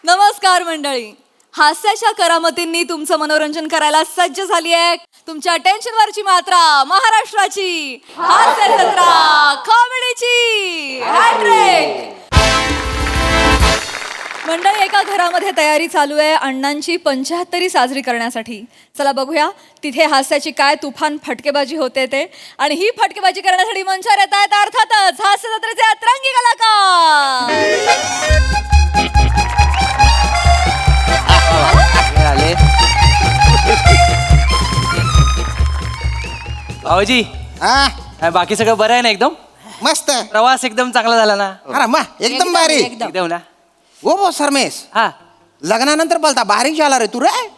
नमस्कार मंडळी, हास्याच्या करामतींनी तुमचं मनोरंजन करायला सज्ज झाली आहे तुमच्या टेन्शनवरची मात्रा महाराष्ट्राची हास्य जत्रा कॉमेडीची हॅट्रिक. मंडळी, एका घरामध्ये तयारी चालू आहे अण्णांची 75वी साजरी करण्यासाठी. चला बघूया तिथे हास्याची काय तुफान फटकेबाजी होते ते. आणि ही फटकेबाजी करण्यासाठी मंचावर येत आहेत अर्थातच हास्य जत्रेचे अतरंगी कलाकार. भाऊजी, बाकी सगळं बरं आहे ना? एकदम मस्त. प्रवास एकदम चांगला झाला ना? अरे मा एकदम भारी. एकदम ना. ओ सरमेश, हा, लग्नानंतर बोलता बारीक झाला रे तू रे.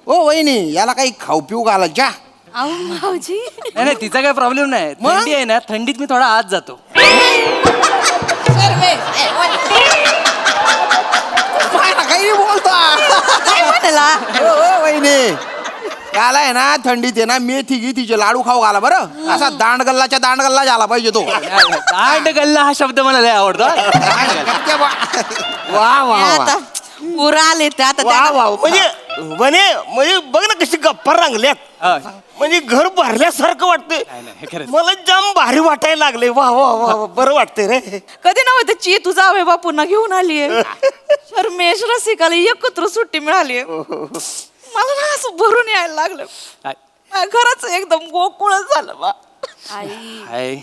ओ वहिनी, याला काही खाऊ पिऊ घाला जा. भाऊजी, नाही तिचा काही प्रॉब्लेम नाही. मग? थंडी आहे ना, थंडीत मी थोडा आत जातो. काही बोलता काय म्हणाला? ओ वहिनी, याला आहे ना थंडीत आहे ना मेथी गिथीचे लाडू खाऊ घाला बरं. असा दांडगल्लाच्या दांडगल्ला झाला पाहिजे तो. दांड गल्ला हा शब्द मला लय आवडतो. वा वा आता पुरा आले ते आता वा वा म्हणजे बघ ना कशी गप्पा रांगल्यात. हा. म्हणजे घर भरल्यासारखं वाटतंय. नाही, खरंच. मला जाम भारी वाटायला लागले. वा वा वा बरं वाटतंय रे. कधी नव्हतं ची तुझा आवे बापूंना घेऊन आलीये. शर्मेश रसिकाला एकत्र सुट्टी मिळाली. मला ना असं भरून यायला लागलं. खरंच एकदम गोकुळ झालं बा. हाय.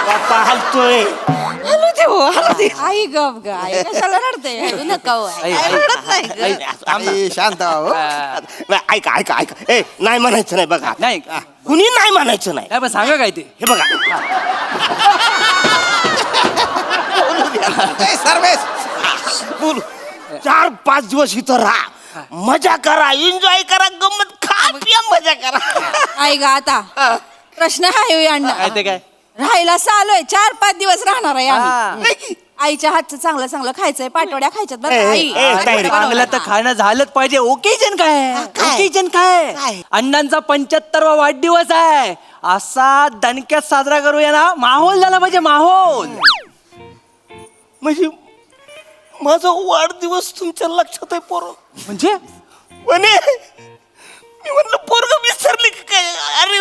बाप्पा हलतोय. हलू दे हो, हलू दे. आई गप ग, आई कशाला रडते? रडू नका हो, आई. आई, आई. रडत नाही ग. ए, शांत हो. नाही, ऐका ऐका ऐका. ए नाही म्हणायचं नाही बघा. नाही कुणी नाही म्हणायचं नाही. काय पण सांगा काय ते. हे बघा ए, सरमेश, बोलू 4-5 दिवस इथं राहा, मजा करा, एन्जॉय करा, गंमत खा पिया, मजा करा. आई ग, आता प्रश्न आहे अण्णा. काय ते काय? राहायला आलोय 4-5 दिवस राहणार आहे आम्ही. हा. नाही की? आईच्या हातचं चांगलं चांगलं खायचंय, पाटवड्या खायच्यात बरं का, ए, आई. ए, अरे, चांगलं तर खाणं झालंच पाहिजे. ओकेजन काय? ओकेजन काय? अण्णांचा 75वा वाढदिवस आहे. असा दणक्यात साजरा करूया ना. माहोल झाला पाहिजे, माहोल. म्हणजे माझा वाढदिवस तुमच्या लक्षात आहे पोरं? म्हणजे म्हणे मी म्हणलं पोरग विसरले की काय? अरे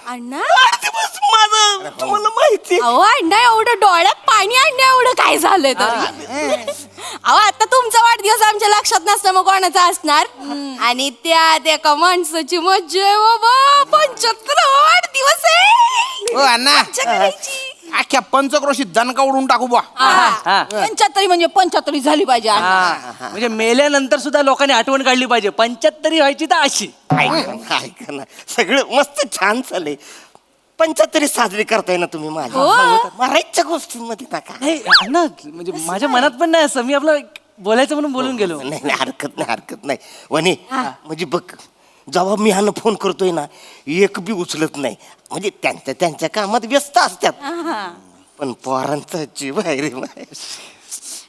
अण्णा, वाढदिवस माझा तुम्हाला माहिती आहे. अहो अण्णा, एवढं डोळ्यात पाणी आणण्या एवढं काय झालंय तरी? अहो आता तुमचा वाढदिवस आमच्या लक्षात नसतं मग कोणाचा असणार? आणि त्यात एका माणसाची मज्जा आहे बाबा. 75 वाढदिवस आहे. ओ अण्णा, मज्जा करायची. अख्ख्या पंचक्रोशीत दणका उडून टाकू बा. हा. 75 म्हणजे 75 झाली पाहिजे अण्णा. म्हणजे मेल्यानंतर सुद्धा लोकांनी आठवण काढली पाहिजे. 75 व्हायची तर अशी. ऐका ना, सगळं मस्त छान चाललंय. 75 साजरी करताय ना तुम्ही माझ्या मरायच्या गोष्टींमध्ये नका. नाही अण्णा, म्हणजे माझ्या मनात पण नाही असं. मी आपलं बोलायचं म्हणून बोलून गेलो. नाही नाही, हरकत नाही वने. म्हणजे बघ, जेव्हा मी ह्यानं फोन करतोय ना, एक बी उचलत नाही. म्हणजे त्यांच्या कामात व्यस्त असतात. पण पोरांचा जीव आहे रे माय.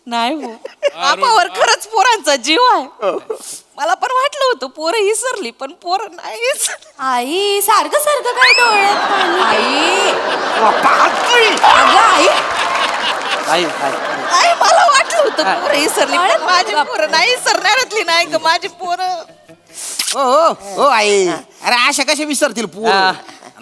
नाही हो, बापावर खरंच पोरांचा जीव आहे. मला पण वाटलं होतं पोरं विसरली, पण पोरं नाहीच. आई, सारखं सारखं काय डोळ्यात पाणी? आई, अगं आई, आई, आई. नाही, मला वाटलं होतं पोरं विसरली, पण माझी पोरं नाही विसरणाऱ्यातली नाही ग माझी पोरं. ओ ओ ओ आई, अरे अशा कशा विसरतील पोर?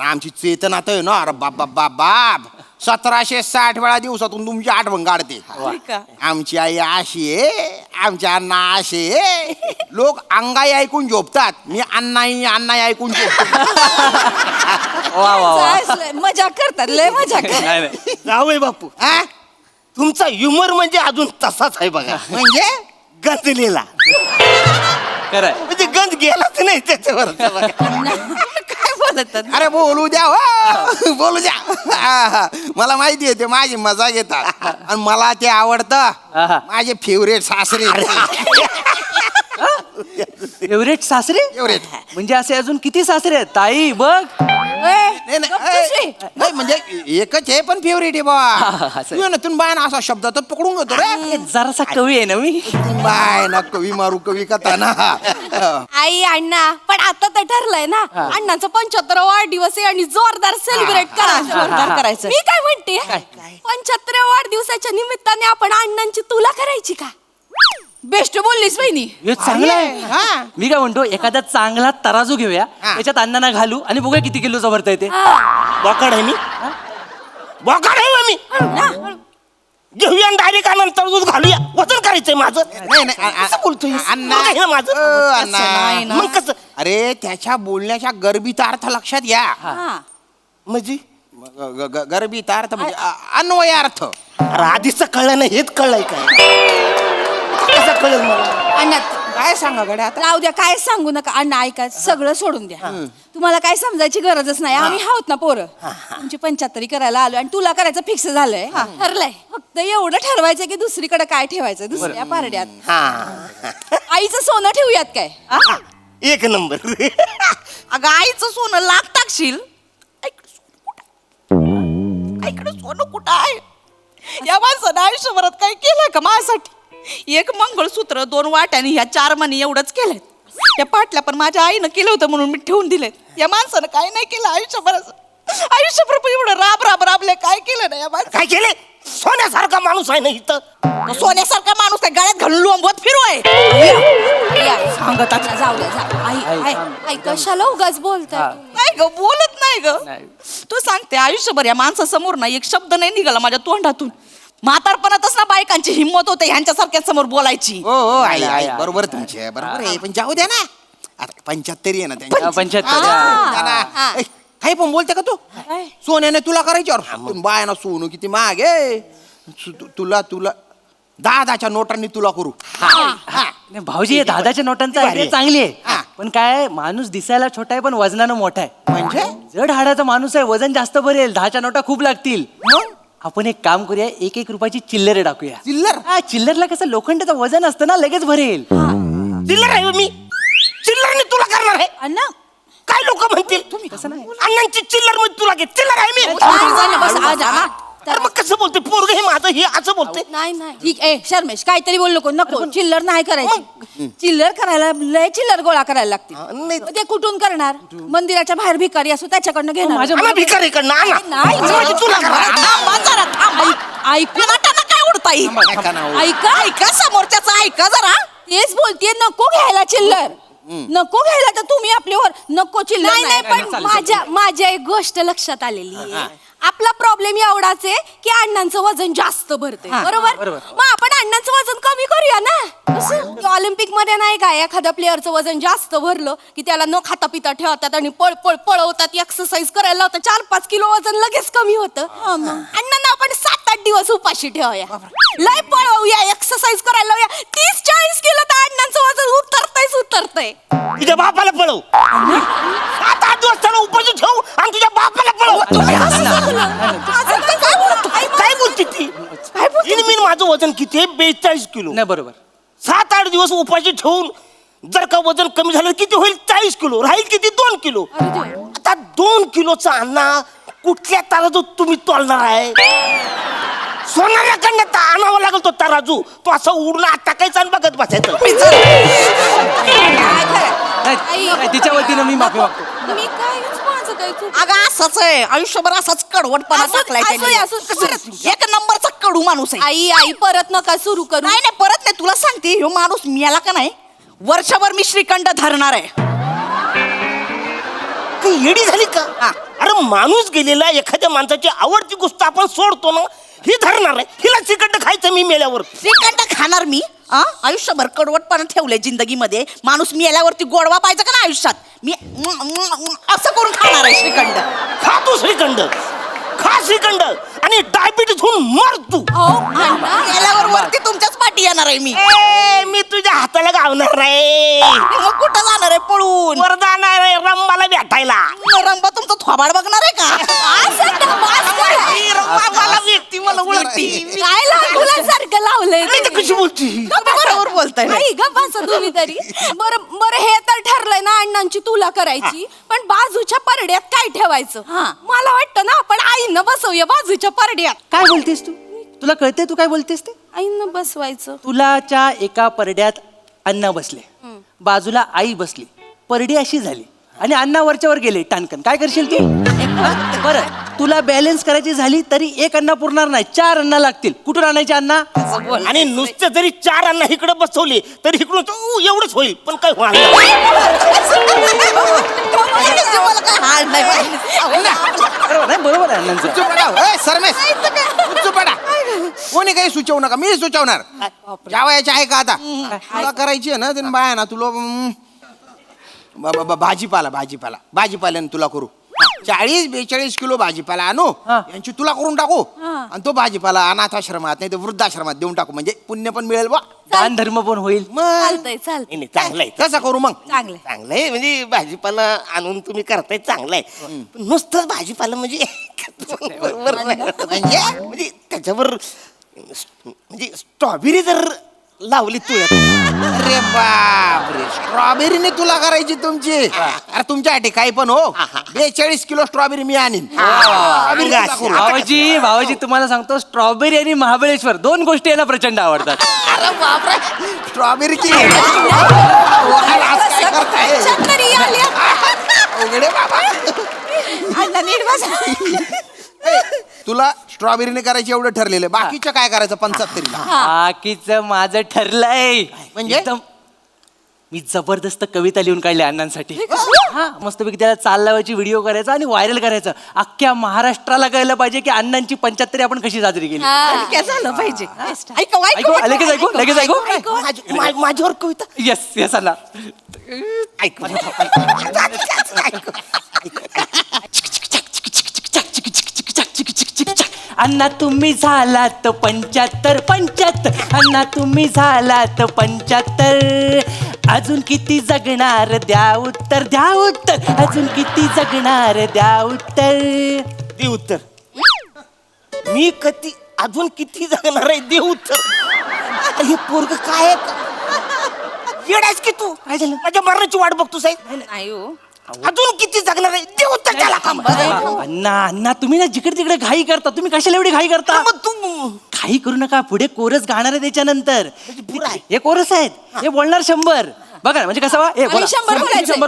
आमची चेतना तर आहे ना, अरे बाप बाप बाप बाप 1760 वेळा दिवसातून तुमची आठवण काढते. का? आमची आई अशी आहे, आमच्या अण्णा असे आहे. लोक अंगाई ऐकून झोपतात, मी अण्णाई अण्णाई ऐकून झोपतो. वा वा वा. असलं मजा करतात, लय मजा करतात. नाही नाही. जावई बापू, हा? तुमचा ह्युमर म्हणजे अजून तसाच आहे बघा. म्हणजे गंजलेला. खरंय. म्हणजे गंज गेलाच नाही त्याच्यावर. काय बोलतात? अरे बोलू द्या हो, बोलू द्या. मला माहिती आहे ते माझी मजा घेतात आणि मला ते आवडतं. माझे फेवरेट सासरे. फेवरेट सासरे Favorite. म्हणजे असे अजून किती सासरे आहेत ताई बघ नाही, नाही, नाही, म्हणजे एकच आहे पण फेवरेट आहे बा असं. तू आहे ना तुम्ही बाय ना असा शब्द तर पकडून घेतो रे हे जरासा कवी आहे ना मी बाय ना कवी मारू कवी कथा ना आई अण्णा पण आता तर ठरलंय ना अण्णाचा 75 वाढदिवस आहे आणि जोरदार सेलिब्रेट जोरदार करायचं. मी काय म्हणते 75 वाढदिवसाच्या निमित्ताने आपण अण्णांची तुला करायची का? बेस्ट बोललीस बहिणी. हे चांगलं हा. आहे मी काय म्हणतो एखादा चांगला तराजू घेऊया हा. त्याच्यात अण्णांना घालू आणि बघूया किती किलोचं भरता येते बोकाड आहे मी बोकाड आहे मी घेऊया डायरेक्ट आनंतर दूध घालूया वजन करायचंय माझं नाही नाही कसं बोलतोय अण्णा पोरगं आहे ना माझं अण्णा. नाही ना. मग कसं अरे त्याच्या बोलण्याच्या गर्भित अर्थ लक्षात घ्या म्हणजे गर्भित अर्थ म्हणजे अन्वय अर्थ अरे आधीच कळलं नाही हेच कळलंय काय कसं कळलं मला अण्णा काय सांगा गड्या आता राहू द्या काय सांगू नका अण्णा ऐका सगळं सोडून द्या तुम्हाला काय समजायची गरजच नाही आम्ही आहोत ना पोरं तुमची 75 करायला आलो आणि तुला करायचं फिक्स झालंय ठरलंय फक्त एवढं ठरवायचं की दुसरीकडे काय ठेवायचं दुसऱ्या पारड्यात हा आईचं सोनं ठेवूयात काय एक नंबर अगं आईचं सोनं लाख टाकशील ऐकडे सोनं कुठं आहे या माणसानं आयुष्यभरात काय केलं का माझ्यासाठी एक मंगळसूत्र 2 वाट्याने ह्या 4 मणी एवढंच केलंय या पाटल्या पण माझ्या आईनं केलं होतं म्हणून मी ठेवून दिले या माणसानं काय नाही केलं आयुष्यभर पण एवढं राबले काय केलं नाही या माणसानं काय केले सोन्यासारखा माणूस आहे ना इथं सोन्यासारखा माणूस काय गळ्यात घालून लोंबवत फिरवाय सांगत जाऊ द्या जाऊ आई कशाला उगाच बोलताय नाही ग बोलत नाही ग नाही. तू सांगते आयुष्यभर या माणसासमोर ना एक शब्द नाही निघाला माझ्या तोंडातून म्हातारपणातच ना बायकांची हिंमत होते ह्यांच्यासारख्या समोर बोलायची हो हो आई आई बरोबर तुमचे बरोबर आहे पण जाऊ द्या ना आता 75 आहे ना त्यांची 75 द्या ना. ए, काही पण बोलते का तू सोन्याने तुला करायची अरे बाय ना सोनं किती महाग आहे तुला 10 नोटांनी तुला करू नाही, भाऊजी हे दादाच्या नोटांचा भारी आहे. चांगली आहे हा. पण काय माणूस दिसायला छोटा आहे पण वजनानं मोठा आहे म्हणजे जड हाडाचा माणूस आहे वजन जास्त भरेल 10च्या नोटा खूप लागतील आपण एक काम करूया 1 रुपयाची चिल्लर टाकूया चिल्लर हा चिल्लरला कसं लोखंडाचं वजन असतं ना लगेच भरेल चिल्लर आहे मी चिल्लरने तुला करणार आहे अण्णा काय लोक म्हणतील तुम्ही कसं नाही अण्णांची चिल्लर मध्ये तुला घे चिल्लर आहे मी बस अरे मग कसं बोलते पोरग हे माझं हे असं बोलते नाही नाही ठीक आहे शर्मेश काहीतरी बोल नको चिल्लर नाही करायची चिल्लर करायला लय चिल्लर गोळा करायला लागते नाही. मग ते कुठून करणार मंदिराच्या बाहेर भिकारी असो त्याच्याकडनं घेणार आम्हा भिकारीकडनं आणा. नाही, म्हणजे तुला करणार थांब जरा थांब ऐकू नाटाना काय उडताई ऐका ना हो. ऐका ऐका समोरच्याचं ऐका जरा तेच बोलतीये नको घ्यायला चिल्लर नको घ्यायला तर तुम्ही आपल्यावर नको चिल्लर नाही पण माझ्या एक गोष्ट लक्षात आलेली आहे आपला प्रॉब्लेम एवढाच आहे की अण्णांचं वजन जास्त भरते बरोबर मग आपण अण्णांचं वजन कमी करूया ना ऑलिम्पिक मध्ये नाही का एखाद्या प्लेअरचं वजन जास्त भरलं की त्याला न खाता पिता ठेवतात आणि पळवतात एक्सरसाइज करायला लावतात 4-5 किलो वजन लगेच कमी होतं अण्णांना आपण 7-8 दिवस उपाशी ठेवूया लय पळवूया एक्सरसाइज करायला लावूया 30-40 किलो तर अण्णांचं वजन उतरतंय तुझ्या बापाला पळव 7-8 दिवस त्याला उपाशी ठेवू आणि तुझ्या बापाला पळव काय बोलते ती मी माझं वजन किती आहे 42 किलो नाही बरोबर 7-8 दिवस उपाशी ठेवून जर का वजन कमी झालं किती होईल 40 किलो राहील किती 2 किलो आता 2 किलोचा अण्णा कुठल्या तराजू तुम्ही तोलणार आहे सोनाऱ्याकडनं आणावं लागल तो तराजू तो असं उडून आत टाकायचा आणि बघत बसायचं नाही, तिच्या वतीनं मी माफी मागतो मी काहीच माझं काही चूक अगं असंच आहे आयुष्यभर असाच कडवटपणा असं- टाकलाय असं- त्याने. असं- एक नंबरचा कडू माणूस आहे आई परत नका सुरू करू नाही नाही परत नाही तुला सांगते ह्यो माणूस मिळाला का नाही वर्षभर मी श्रीखंड धरणार आहे काही येडी झाली का अरे माणूस गेलेला एखाद्या माणसाची आवडती गोष्ट आपण सोडतो ना ही धरणार आहे हिला श्रीखंड खायचं मी मेल्यावर श्रीखंड खाणार मी आयुष्यभर कडवटपणा ठेवलंय जिंदगीमध्ये माणूस मेल्यावरती गोडवा पाहिजे का ना आयुष्यात मी असं करून खाणार आहे श्रीखंड खा तू श्रीखंड खा श्रीखंड आणि डायबिटीस होऊन मर तू मेल्यावर वरती तुमच्याच पाठी येणार आहे मी मी तुझ्या हाताला गावणार रे मग कुठं जाणार आहे पळून वर जाणार आहे रंबाला भेटायला रंबा तुमचं थोबाड बघणार आहे का रंबा मला व्यक्ती मला उलटी काय लागू सारखं लावलंय नाही तर कशी बोलती बरोबर बोलताय नाही ग बसा तुम्ही तरी बरं बरं हे तर ठरलंय ना अण्णांची तुला करायची पण बाजूच्या परड्यात काय ठेवायचं मला वाटतं ना आपण आईनं बसवूया बाजूच्या परड्यात. काय बोलतेस तू? तुला कळते तू काय बोलतेस ते? आईनं बसवायचं. तुलाच्या एका परड्यात अण्णा बसले, बाजूला आई बसली, परडी अशी झाली आणि अण्णा वरच्यावर गेले टाणकन. काय करशील तू? बरं तुला बॅलन्स करायची झाली तरी एक अण्णा पुरणार नाही, 4 अण्णा लागतील. कुठून आणायचे अण्णा? आणि नुसतं जरी 4 अण्णा इकडे बसवले तरी इकडून एवढंच होईल पण काय होणार बरोबर आहे, बरोबर आहे अण्णांचं. चुप पडा सरमेश चुप पडा. कोणी काही सुचवू नका मी सुचवणार. जावयाची आहे का आता तुला करायची आहे ना ते बाय ना तुला भाजीपाल्याने तुला करू 40-42 किलो भाजीपाला आणू यांची तुला करून टाकू आणि तो भाजीपाला अनाथाश्रमात नाही तर वृद्धाश्रमात देऊन टाकू म्हणजे पुण्य पण मिळेल बा दान धर्म पण होईल. चालतंय चालतंय. नाही, चांगलं आहे कसं करू मग? चांगलंय. चांगलं आहे म्हणजे भाजीपाला आणून तुम्ही करताय चांगलं आहे पण नुसतंच भाजीपाला म्हणजे बरोबर नाही. म्हणजे त्याच्यावर म्हणजे स्ट्रॉबेरी जर लावली तू अरे बापरे स्ट्रॉबेरीने तुला करायची तुमची अरे तुमच्यासाठी काही पण हो 42 किलो स्ट्रॉबेरी मी आणीन. भावाजी भावाजी तुम्हाला सांगतो स्ट्रॉबेरी आणि महाबळेश्वर 2 गोष्टी यांना प्रचंड आवडतात. अरे बापरे स्ट्रॉबेरीची छत्री आली. अवघडे बाबा तुला स्ट्रॉबेरीने करायची एवढं ठरलेलं बाकीचं काय करायचं 75 बाकीचं माझं ठरलंय म्हणजे? एकदम मी जबरदस्त कविता लिहून काढल्या अण्णांसाठी. हा मस्तपैकी त्याला चाल लावायची व्हिडिओ करायचा आणि व्हायरल करायचं. अख्ख्या महाराष्ट्राला कळलं पाहिजे की अण्णांची 75 आपण कशी साजरी केली. काय झालं पाहिजे ऐकू लगेच ऐकू माझ्यावर कविता येस येस अण्णा ऐक अण्णा तुम्ही झालात 75 अण्णा तुम्ही झालात 75 अजून किती जगणार द्या उत्तर अजून किती जगणार द्या उत्तर. दे उत्तर मी कधी अजून किती जगणार आहे दे उत्तर. अरे हे पोरग काय येडायच की तू काय झालं माझ्या मरणाची वाट बघतो साहेब नाही हो अजून किती जगणार आहे दे उत्तर त्याला अण्णा तुम्ही ना जिकडे तिकडे घाई करता. तुम्ही कशाला एवढी घाई करता? मग तू घाई करू नका. पुढे कोरस गाणार आहे त्याच्यानंतर. हे कोरस आहेत हे बोलणार 100 बघा म्हणजे कसं आणि 100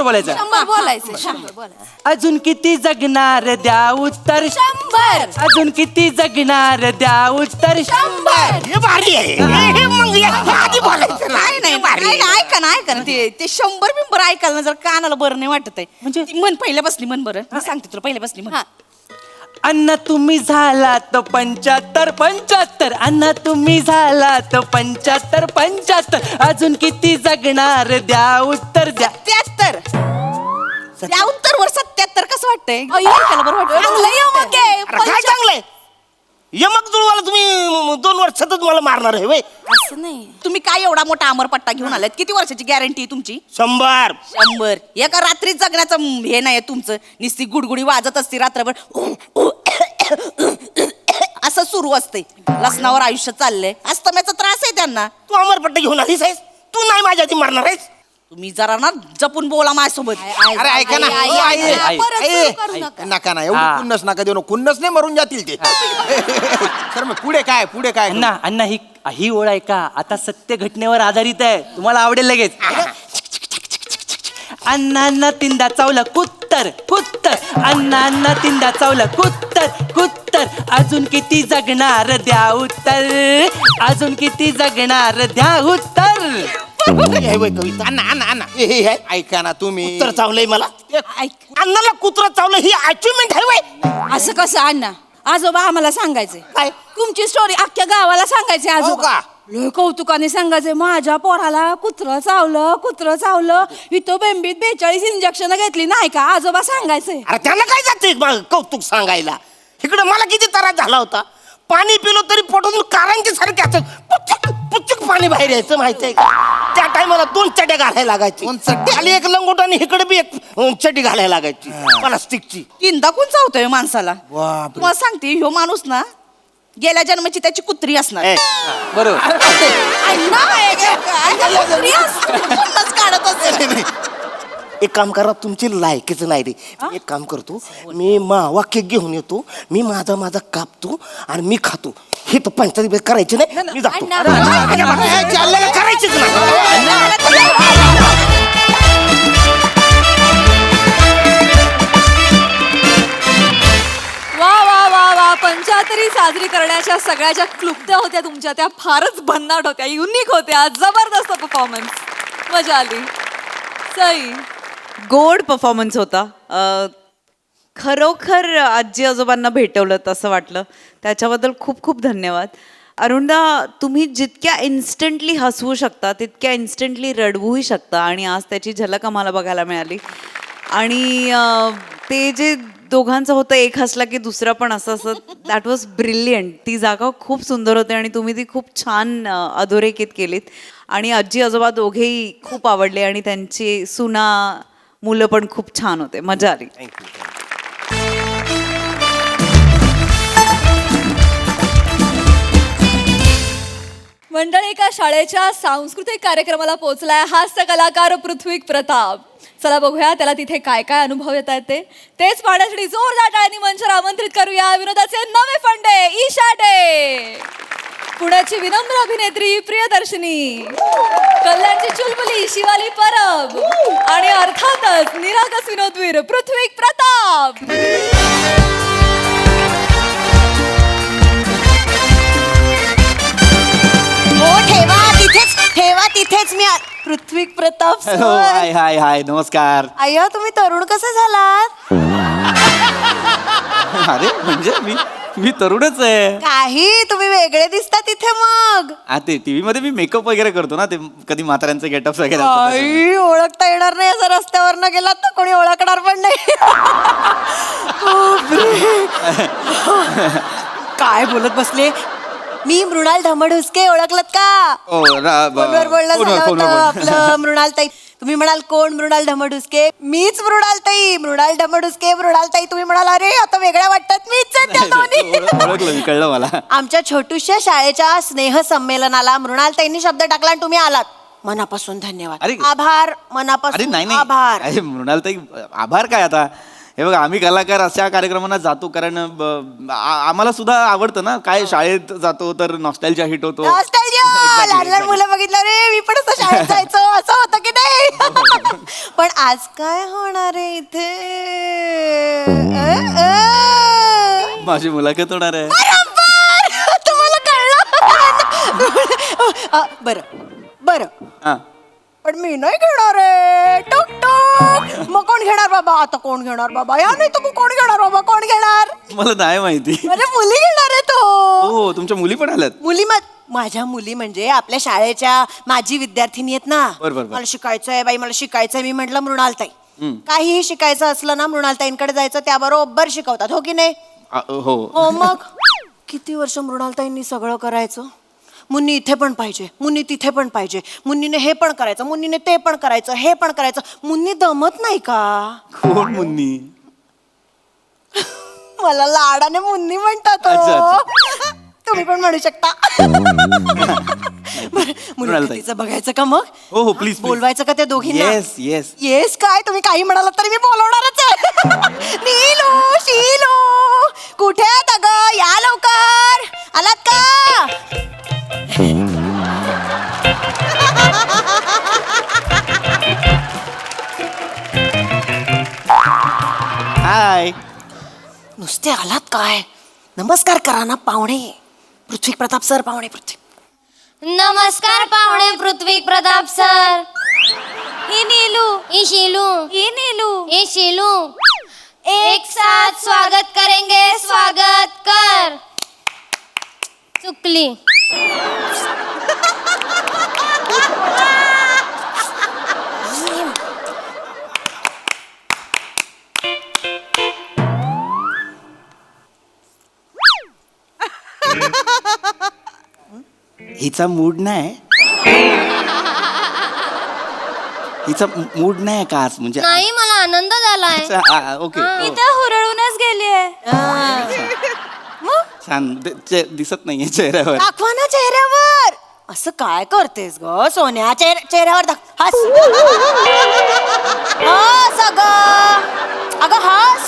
बोलायचं. 100 बोलायचं. अजून किती जगणार द्या उत्तर 100 अजून किती जगणार द्या उत्तर 100. हे भारी आहे हे मग या आधी बोलायचं नाही नाही ऐका ना ते 100 बिंबर ऐकायला ना जर कानाला बरं नाही वाटत आहे म्हणजे? ती मन पहिल्या बसली मन बरं मी सांगते तुला पहिल्या बसली म्हण. अण्णा तुम्ही झालात 75 अण्णा तुम्ही झालात 75 अजून किती जगणार द्या उत्तर द्या. 73 त्या उत्तर वर 77 कसं वाटतंय अय्यो. ऐकायला बरं वाटतं चांगलं आहे हो मग हे. अरे काय चांगलंय यमक जुळवाला तुम्ही 2 वर्षातच मला मारणार आहे वय असं नाही. तुम्ही काय एवढा मोठा अमरपट्टा घेऊन आलात किती वर्षाची गॅरंटी आहे तुमची 100 100 एका रात्रीत जगण्याचं हे नाही तुमचं निस्ती गुडगुडी वाजत असते रात्रभर असं सुरू असते लसणावर आयुष्य चाललंय अस्तम्याचा त्रास आहे त्यांना. तू अमरपट्टा घेऊन आलीस आहेस तू नाही माझ्या आधी मारणार आहेस तुम्ही जरा ना जपून बोला माझ्यासोबत. अरे ऐका ना आई, ओ, आई, आई, आई, परत आई, सुरू करू नका. नका ना एवढी हा. खुन्नस नका देऊ खुन्नस नाही मरून जातील ते तर मग पुढे काय अण्णा ही ओळ ऐका आता सत्य घटनेवर आधारित आहे तुम्हाला आवडेल लगेच. अण्णा तिंदा चावलं कुत्तर अण्णा तिंदा चावलं कुत्तर अजून किती जगणार द्या उत्तर अजून किती जगणार द्या उत्तर. हे वय कविता अण्णा ऐका ना तुम्ही कुत्र चावलंय मला अण्णाला कुत्र चावलं ही अचिव्हमेंट आहे वय असं कसं अण्णा आजोबा आम्हाला सांगायचंय काय तुमची स्टोरी अख्ख्या गावाला सांगायची आजोबा. का? लय कौतुकाने सांगायचंय माझ्या पोराला कुत्र चावलं इथं बेंबीत 42 इंजेक्शन घेतली नाही का आजोबा सांगायचंय. अरे त्यांना काय जाते कौतुक सांगायला इकडे मला किती त्रास झाला होता पाणी पिलो तरी पोटातून कारांचे सारखे असत पुच्चक पाणी बाहेर यायचं माहितीये का त्या टायमाला 2 चड्या घालायला लागायची 2 चड्या? खाली एक लंगोट आणि इकडे बी एक चड्डी घालायला लागायची प्लास्टिकची. तीनदा कोण चावतोय माणसाला बापरे. तुम्हाला सांगते ह्यो माणूस ना गेल्या जन्माची त्याची कुत्री असणार. ए, बरोबर. कुत्ताच काढत असेल. एक काम करा, तुमची लायकीच नाही रे. एक काम करतो, मी मावा केक घेऊन येतो, मी माझा कापतो आणि मी खातो. हे तर पंचायत करायचे नाही, मी जातो. ए, चाललंय का? करायचीच नाही. वा वा वा वा पंचाहत्तरी साजरी करण्याच्या सगळ्या ज्या क्लुप्त्या होत्या तुमच्या त्या फारच भन्नाट होत्या, युनिक होत्या, जबरदस्त परफॉर्मन्स, मजा आली. सई गोड परफॉर्मन्स होता. खरोखर आजी आजोबांना भेटवलं असं वाटलं. त्याच्याबद्दल खूप खूप धन्यवाद. अरुणदा, तुम्ही जितक्या इन्स्टंटली हसवू शकता तितक्या इन्स्टंटली रडवूही शकता आणि आज त्याची झलक आम्हाला बघायला मिळाली. आणि ते जे दोघांचं होतं, एक हसला की दुसरा पण असं दॅट वॉज ब्रिलियंट. ती जागा खूप सुंदर होती आणि तुम्ही ती खूप छान अधोरेखित केलीत. आणि आजी आजोबा दोघेही खूप आवडले आणि त्यांची सुना मुलं पण खूप छान होते, मजा आली. मंडळी, एका शाळेच्या सांस्कृतिक कार्यक्रमाला पोहोचलाय हास्य कलाकार पृथ्वीक प्रताप. चला बघूया त्याला तिथे काय काय अनुभव येत आहेत तेच पाहण्यासाठी जोरदार टाळ्यांनी मंचावर आमंत्रित करूया विनोदाचे नवे फंडे ईशा डे, पुण्याची विनम्र अभिनेत्री प्रियदर्शनी, कल्याणची चुलबुली शिवाली परब आणि अर्थातच निरागस विनोदवीर पृथ्वीक प्रताप. हो ठेवा तिथेच मी पृथ्वीक प्रताप हॅलो, सर. हाय हाय हाय, नमस्कार. अय्या, तुम्ही तरुण कसे झालात? अरे म्हणजे मी तरुणच आहे. काही तुम्ही वेगळे दिसता तिथे मग. ते टीव्ही मध्ये मी मेकअप वगैरे करतो ना, ते कधी म्हाताऱ्यांचे गेटअप्स वगैरे असतात तसं. आई, ओळखता येणार नाही असं रस्त्यावरनं गेलात तर कोणी ओळखणार पण नाही. काय बोलत बसले? मी मृणाल धमडहुसके, ओळखलत का? फोनवर बोलणं झालं होतं आपलं. मृणालताई, तुम्ही म्हणाल कोण मृणाल धमडहुसके? मीच मृणालताई, मृणाल धमडहुसके. मृणालताई तुम्ही म्हणाल अरे आता वेगळ्या वाटतात, मीच आहे त्या दोन्ही. ओळखलं मी, कळलं मला. आमच्या छोटूशा शाळेच्या स्नेह संमेलनाला मृणालताईंनी शब्द टाकला आणि तुम्ही आलात. मनापासून धन्यवाद. अरे, आभार, अरे मनापासून नाही आभार. अरे मृणालताई, आभार काय आता. हे बघा, आम्ही कलाकार अशा कार्यक्रमांना जातो कारण आम्हाला सुद्धा आवडतं ना. काय शाळेत जातो तर नॉस्टॅल्जिया हिट होतो. Nostalgia! लहान लहान मुलं बघितलं रे, मी पण असं शाळेत जायचो, असं होतं की नाही? पण आज काय होणार आहे इथे? माझी मुलाखत होणार आहे. बरोबर! तुम्हाला कळलं? बरं हा. पण मी नाही घेणार आहे. टुक टुक. मग कोण घेणार बाबा? आता कोण घेणार बाबा? या नाही तर कोण घेणार बाबा? कोण घेणार? मला नाही माहिती. म्हणजे मुली घेणार आहे तो. हो, तुमच्या मुली पण आल्यात. मुली माझ्या मुली म्हणजे आपल्या शाळेच्या माजी विद्यार्थिनी आहेत ना. बरोबर. मला शिकायचंय बाई, मला शिकायचंय. मी म्हटलं मृणालताई, काहीही शिकायचं असलं ना मृणालताईंकडे जायचं, त्या बरोबर शिकवतात. हो की नाही? हो. मग किती वर्ष मृणालताईंनी सगळं करायचं. मुन्नी इथे पण पाहिजे, मुन्नी तिथे पण पाहिजे, मुन्नीने हे पण करायचं, मुन्नीने ते पण करायचं, हे पण करायचं. मुन्नी दमत नाही का? कोण मुन्नी? मला लाडाने मुन्नी म्हणतात. अच्छा. तुम्ही पण म्हणू शकता. मुलाखतीचं बघायचं का मग? हो प्लीज. बोलवायचं का त्या दोघींना? येस. येस काय, तुम्ही काही म्हणालात तरी मी बोलवणारच आहे. नीलू, शीलू, कुठे आहेत अगं? या लवकर. आलात का? हाय. नुसते आलात काय? नमस्कार करा ना पाहुणे. पृथ्वी प्रताप सर, पाहुणे पृथ्वी. नमस्कार पाहुणे पृथ्वी प्रताप सर. ही नीलू, ई शीलू, ही नीलू. ई शीलू, एक साथ स्वागत करेंगे. स्वागत कर. चुकली. हिचा मूड नाही. हिचा मूड नाही का आज? म्हणजे नाही, मला आनंद झालाय. ओके. ती तर हुरळूनच गेली आहे. छान दिसत नाहीये चेहऱ्यावर. दाखवा ना चेहऱ्यावर. असं काय करतेस ग सोन्या? चेहऱ्यावर हस. हस अगं हस.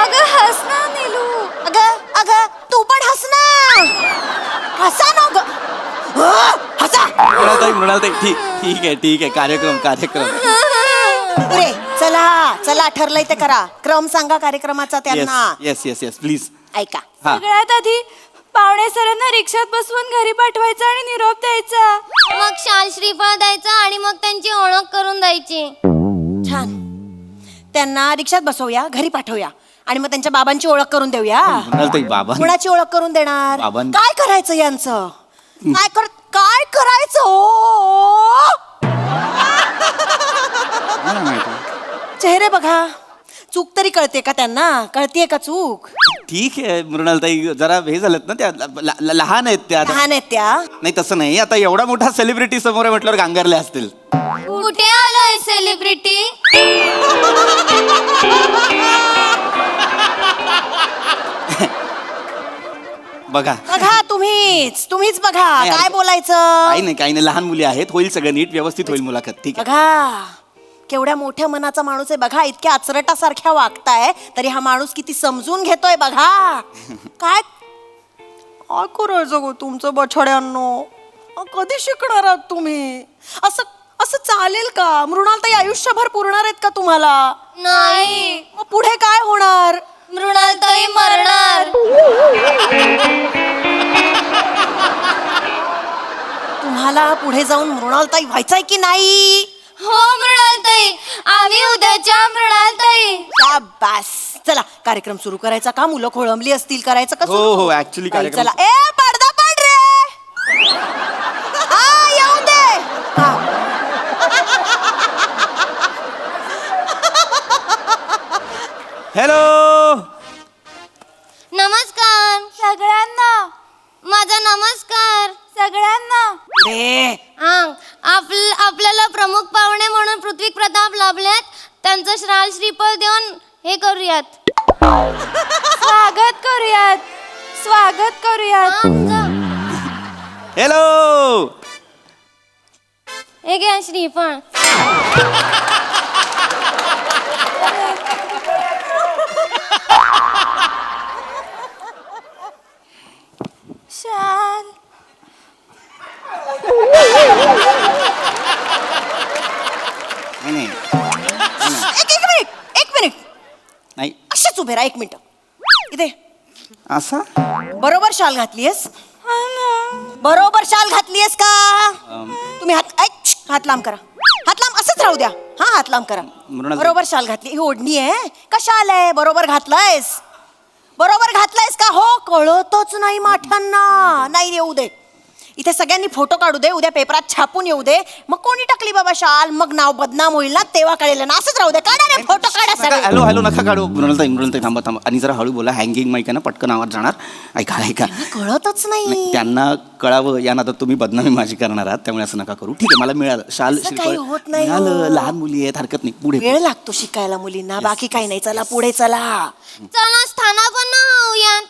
अगं हस ना नीलू. अगं तू पण हस ना. हसा ना ग. हसा. मृणालताई ठीक आहे कार्यक्रम. पुरे चला ठरलंय ते करा. क्रम सांगा कार्यक्रमाचा त्यांना. Yes please. ऐका. सगळ्यात आधी पाहुणे सरांना रिक्षात बसवून घरी पाठवायचा आणि निरोप द्यायचा. मग शाल श्रीफळ द्यायचा आणि मग त्यांची ओळख करून द्यायची. छान. त्यांना रिक्षात बसवूया, घरी पाठवूया आणि मग त्यांच्या बाबांची ओळख करून देऊया. मृणालताई बाबा. कुणाची ओळख करून देणार? बाबां- काय करायचं यांचं? काय करायचं ओ? चेहरे बघा. चूक तरी कळते का त्यांना? कळतीये का चूक? ठीक आहे मृणालताई जरा हे झालेत ना त्या लहान आहेत त्या. लहान आहेत त्या. नाही तसं नाही. आता एवढा मोठा सेलिब्रिटी समोर आहे म्हटल्यावर गांगरले असतील. कुठे आलोय सेलिब्रिटी? बघा बघा तुम्हीच बघा. नाही, काय अरे- बोलायचं? काही नाही लहान मुली आहेत. होईल सगळं नीट व्यवस्थित होईल मुलाखत. ठीक आहे. बघा केवढ्या मोठ्या मनाचा माणूस आहे बघा. इतक्या अचरटासारख्या वागताय तरी हा माणूस किती समजून घेतोय बघा. काय काय करायचं गो तुमचं बछड्यांनो? कधी शिकणार आहात तुम्ही? असं चालेल का? मृणालताई आयुष्यभर पुरणार आहेत का तुम्हाला? नाही, मग पुढे काय होणार? मृणालताई मरणार. तुम्हाला पुढे जाऊन मृणालताई व्हायचंय की नाही? हो मृणालताई, आम्ही उद्याच्या मृणालताई. शाबास. चला कार्यक्रम सुरू करायचा का? मुलं खोळंबली असतील. करायचं का सुरू? हो, actually कार्यक्रम- चला. ए पडदा पड रे. हा येऊन दे. हा. हॅलो. नमस्कार सगळ्यांना माझा नमस्कार सगळ्यांना. पुढे. आपल्याला प्रमुख पाहुणे म्हणून पृथ्वी प्रताप लाभलेत. त्यांचं श्राल श्रीफळ देऊन हे करूयात. स्वागत करूयात. हॅलो. हे घ्या श्रीफळ. शाल. नाही एक मिनिट नाही अशीच उभे राहा. एक मिनिट इथे. असा बरोबर शाल घातलीयस? बरोबर शाल घातलीयस का? तुम्ही हात लांब करा. हात लांब असंच राहू द्या. हा हात लांब करा. मृणाल- बरोबर शाल घातली. ही ओढणी आहे का शाल आहे? बरोबर घातलंयस का? हो कळतच नाही माठांना. नाही येऊ दे. इथे सगळ्यांनी फोटो काढू दे. उद्या पेपरात छापून येऊ दे. मग कोणी टाकली बाबा शाल? मग नाव बदनाम होईल ना. तेव्हा कळेल ना. असंच राहू दे. काढा रे फोटो काढा सगळे. हॅलो नका काढू. मृणालताई थांबा आणि जरा हळू बोला. हँगिंग माईक आहे ना, पटकन आवाज जाणार. ऐका कळतच नाही. त्यांना कळावं या नादात तुम्ही बदनामी माझी करणार आहात, त्यामुळे असं नका करू. ठीक आहे मला मिळालं शाल असं श्रीफळ काही होत नाही हो. मिळालं. लहान मुली आहेत हरकत नाही. पुढे वेळ लागतो शिकायला मुलींना. बाकी काही नाही. चला पुढे चला. चला स्थानापन्न होऊयात.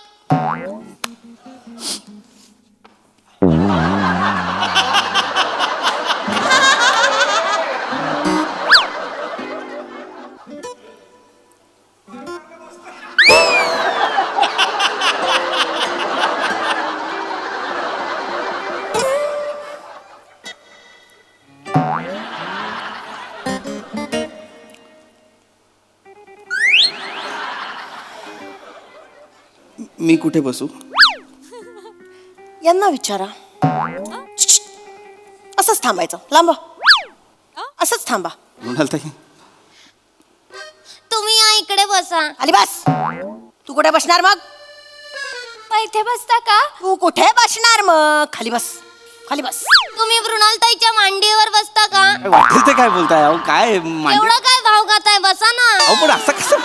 मी कुठे बसू? यांना विचारा. असंच थांबायचं. लांब असंच थांबा. मृणालताई तुम्ही या इकडे बसा. आली बस. तू कुठे बसणार मग? इथे बसता का? तू कुठे बसणार मग? खाली बस. तुम्ही मृणालताईच्या मांडीवर बसता का? काय वाटेल ते काय बोलताय? अहो काय मांडी. एवढा काय भाव खाताय? बसा ना. अहो पण असं कसं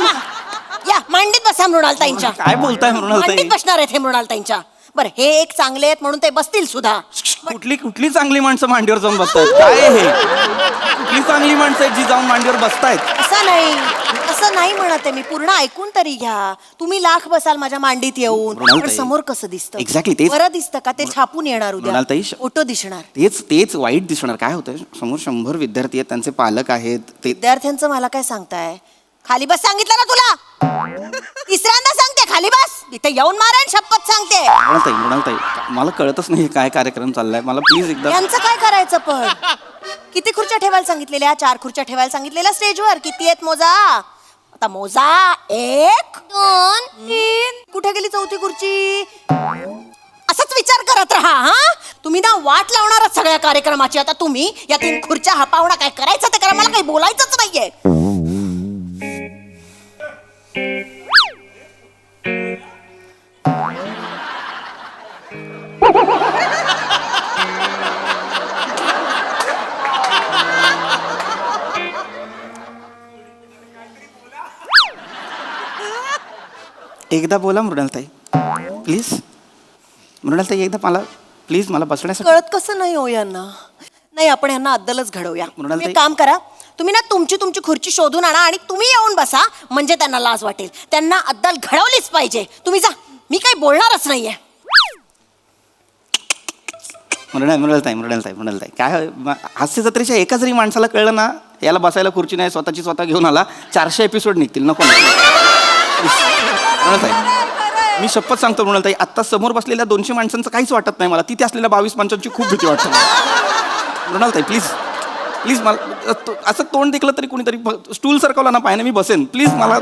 या मांडीत बसा मृणालताईंच्या. काय बोलताय मृणालताई? मांडीत बसणार आहेत हे मृणालताईंच्या. बरं हे एक चांगले आहेत म्हणून ते बसतील सुद्धा. कुठली चांगली माणसं मांडीवर जाऊन बसतायत? काय हे? कुठली चांगली माणसं आहेत जी जाऊन मांडीवर बसतायत? असं तसं नाही म्हणत आहे मी, पूर्ण ऐकून तरी घ्या. तुम्ही लाख बसाल माझ्या मांडीत येऊन, पण मृणालताई, समोर कसं दिसतं? Exactly, तेच. बरं दिसतं का? ते छापून येणार उद्या, मृणालताई, फोटो दिसणार. तेच वाईट दिसणार. काय होतं, समोर 100 विद्यार्थी आहेत, त्यांचे पालक आहेत, ते विद्यार्थ्यांचं मला काय सांगताय? खाली बस सांगितलं ना तुला, तिसऱ्यांदा सांगते खाली बस. इथे येऊन मारेन, शपथ सांगते. मृणालताई, मला कळतच नाही काय कार्यक्रम चाललाय. मला प्लीज एकदा. यांचं काय करायचं पण? किती खुर्च्या ठेवायला सांगितलेल्या? 4 खुर्च्या ठेवायला सांगितलेल्या स्टेजवर. किती आहेत मोजा? आता मोजा. 1 2 3. कुठे गेली 4थी खुर्ची? असंच विचार करत राहा. हा, तुम्ही ना वाट लावणारच सगळ्या कार्यक्रमाची. आता तुम्ही या 3 खुर्च्या हपावणा काय करायचं ते करा, मला काही बोलायचंच नाहीये. एकदा बोला मृणालताई, प्लीज. मृणालताई, एकदा प्लीज मला बसण्यासाठी. कळत कसं नाही हो यांना? नाही, आपण यांना अद्दलच घडवूया. मृणालताई- तुम्ही एक काम करा, तुम्ही ना तुमची खुर्ची शोधून आणा आणि तुम्ही येऊन बसा, म्हणजे त्यांना लाज वाटेल. त्यांना अद्दल घडवलीच पाहिजे. तुम्ही जा, मी काही बोलणारच नाहीये. मृणालताई, काय हास्य जत्रेच्या एका जरी माणसाला कळलं ना, याला बसायला खुर्ची नाही, स्वतः घेऊन आला, 400 एपिसोड निघतील. नको मृणालताई, मी शपथ सांगतो मृणालताई, आत्ता समोर बसलेल्या 200 माणसांचं काहीच वाटत नाही मला. तिथे असलेल्या 22 माणसांची खूप भीती वाटते मला. मृणालताई, प्लीज मला असं तोंड दिखलं तरी कोणीतरी स्टूल सरकवला ना पायाने, मी बसेन. प्लीज मला.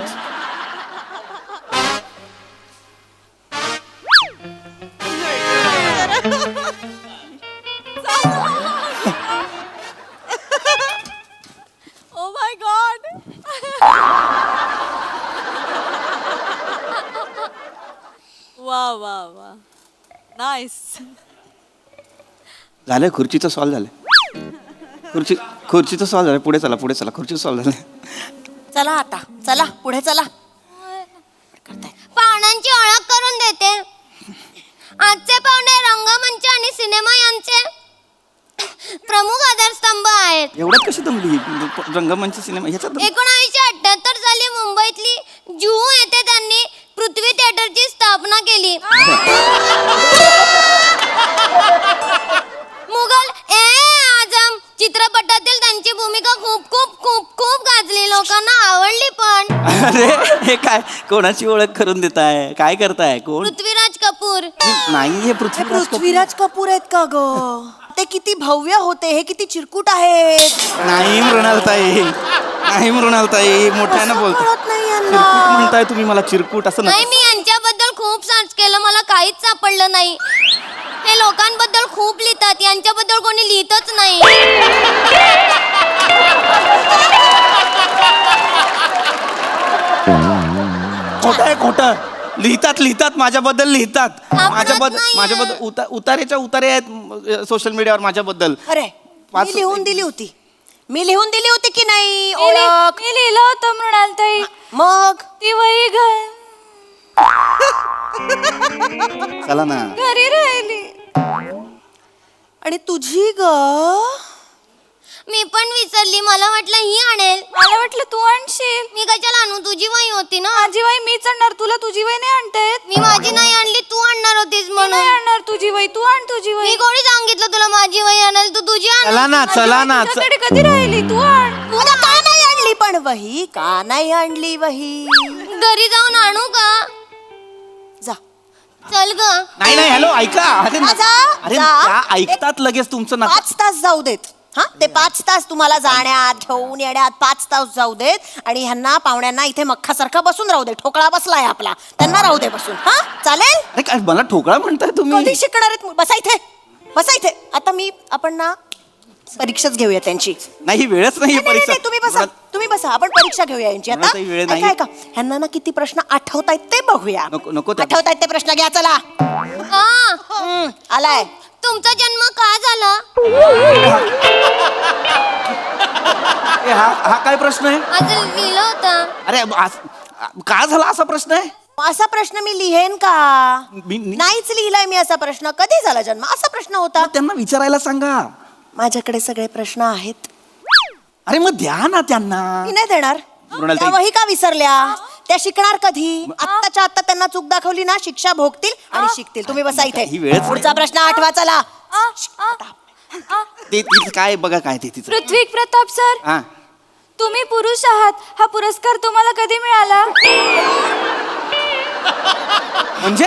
Oh my God. वा वा वा, नाईस. झालंय, खुर्चीचं सॉल्व झालंय. खुर्चीचं सॉल्व झालंय. पुढे चला. खुर्चीचं सॉल्व झालंय. चला आता, चला पुढे चला. पाहुण्यांची ओळख करून देते. आजचे पाहुणे रंगमंच आणि सिनेमा यांचे प्रमुख आधारस्तंभ आहेत. एवढ्यात कशी जमली रंगमंच सिनेमा ह्याच्यात? 1978 साली मुंबईतली जुहू येथे त्यांनी पृथ्वी थिएटरची स्थापना केली. मुघल ए आझम चित्रपटातील त्यांची भूमिका खूप खूप खूप खूप गाजली, लोकांना आवडली पण. अरे हे काय, कोणाची ओळख करून देताय? काय करताय? कोण? पृथ्वीराज कपूर. नाहीये पृथ्वीराज कपूर. पृथ्वीराज कपूर आहेत का ग? ते किती भव्य होते, हे किती चिरकुट आहेत. नाही मृणालताई, मोठ्यानं बोलतो. कळत नाही यांना. चिरकुट म्हणताय तुम्ही मला? चिरकुट असं नाही, नका. मी यांच्याबद्दल खूप सर्च केलं, मला काहीच सापडलं नाही. हे लोकांबद्दल खूप लिहितात, यांच्याबद्दल कोणी लिहितच नाही. खोटं लिहितात माझ्याबद्दल लिहितात. सापडत नाहीये. माझ्याबद्दल उतारेच्या उतारे आहेत सोशल मीडियावर माझ्याबद्दल. अरे, पाच- मी लिहून दिली होती की नाही ओळख? मी लिहिलं होतं मृणालताई. मग ती वही चला ना. घरी राहिली. आणि तुझी ग? मी पण विसरली, मला वाटलं ही आणेल. मला वाटलं तू आणशील. मी कशाला आणू, तुझी वही होती ना. माझी वही मीच आणणार, तुला तुझी वही नाही आणता येत. मी माझी नाही आणली, तू आणणार होतीस मी म्हणून. नाही आणणार तुझी वही, तू आण तुझी मी वही. कोणी सांगितलं तुला माझी वही आणाल? तू तुझी आण. चला ना. तुझ्याकडे कधी राहिली, तू आण. उद्या का नाही आणली पण वही? का नाही आणली वही? घरी जाऊन आणू का? जा. चल ग. नाही हॅलो, ऐका. अरे जा. त्या ऐकतात लगेच तुमचं नका. 5 तास जाऊ देत. हा, ते 5 तास तुम्हाला जाण्यात घेऊन येण्यात 5 तास जाऊ देत. आणि ह्यांना पाहुण्यांना इथे मख्खासारखा बसून राहू दे. ठोकळा बसलाय आपला, त्यांना राहू दे बसून. हा, चालेल? अरे काय मला ठोकळा म्हणताय तुम्ही? कधी शिकणार आहेत? बसा इथे. आता आपण ना परीक्षाच घेऊया त्यांची. नाही, वेळच नाही नाही, परीक्षा. तुम्ही बसा आपण परीक्षा घेऊया यांची. आता मला वेळ नाही. ऐका, ह्यांना ना किती प्रश्न आठवतायत ते बघूया. नको त्या- आठवतायत ते प्रश्न घ्या. चला. हा, आलाय. तुमचा जन्म का झाला? हा काय प्रश्न आहे? आज लिहिलं होतं. अरे का झाला असा प्रश्न आहे? असा प्रश्न मी लिहेन का? मी- नाहीच लिहिलाय मी असा प्रश्न. कधी झाला जन्म? असा प्रश्न होता. त्यांना विचारायला सांगा. माझ्याकडे सगळे प्रश्न आहेत. अरे मग द्या ना त्यांना. मी नाही देणार. मृणालताई. त्या वही का विसरल्या? त्या शिकणार कधी? आत्ताच्या आत्ता त्यांना चूक दाखवली ना, शिक्षा भोगतील आणि शिकतील. तुम्ही बसा इथे. ही वेळच नाही. पुढचा प्रश्न आठवा, चला. ते तिचं काय बघा काय ते तिचं पृथ्वी प्रताप सर, हा तुम्ही पुरुष आहात, हा पुरस्कार तुम्हाला कधी मिळाला? म्हणजे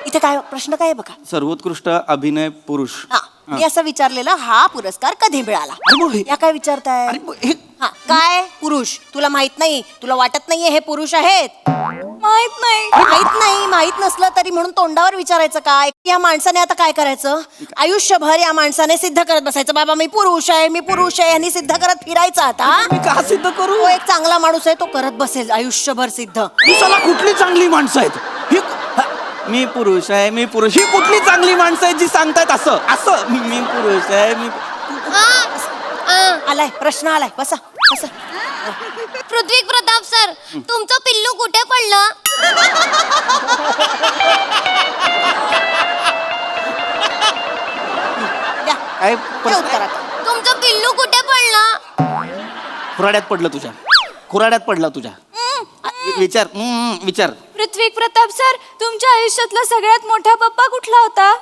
इथे काय प्रश्न काय आहे बघा. सर्वोत्कृष्ट अभिनय पुरुष. हा, मी असं विचारलेलं, हा पुरस्कार कधी मिळाला? अरे मग हे- या काय विचारताय? अरे मग हे हा, काय पुरुष? तुला माहित नाही? तुला वाटत नाहीये हे पुरुष आहेत? माहित नाही. माहित नसलं तरी म्हणून तोंडावर विचारायचं काय? या माणसाने आता काय करायचं? आयुष्यभर या माणसाने सिद्ध करत बसायचं, बाबा मी पुरुष आहे, मी पुरुष आहे, यांनी सिद्ध करत फिरायचं आता. मी का सिद्ध करू? तो एक चांगला माणूस आहे, तो करत बसेल आयुष्यभर सिद्ध. ही साला कुठली चांगली माणसं आहेत ही मी पुरुष आहे, मी पुरुष. ही कुठली चांगली माणसं आहेत जी सांगतायत असं असं मी पुरुष आहे, मी आलाय प्रश्न, आलाय. बसा बसा. पृथ्वी प्रताप सर, तुमचं पिल्लू कुठे पडलं? द्या, काय द्या उत्तर आता. तुमचं पिल्लू कुठे पडलं? खुराड्यात पडलं तुझ्या, खुराड्यात पडला तुझ्या. विचार विचार. पृथ्वी प्रताप सर, तुमच्या आयुष्यातला सगळ्यात मोठा पप्पा कुठला होता?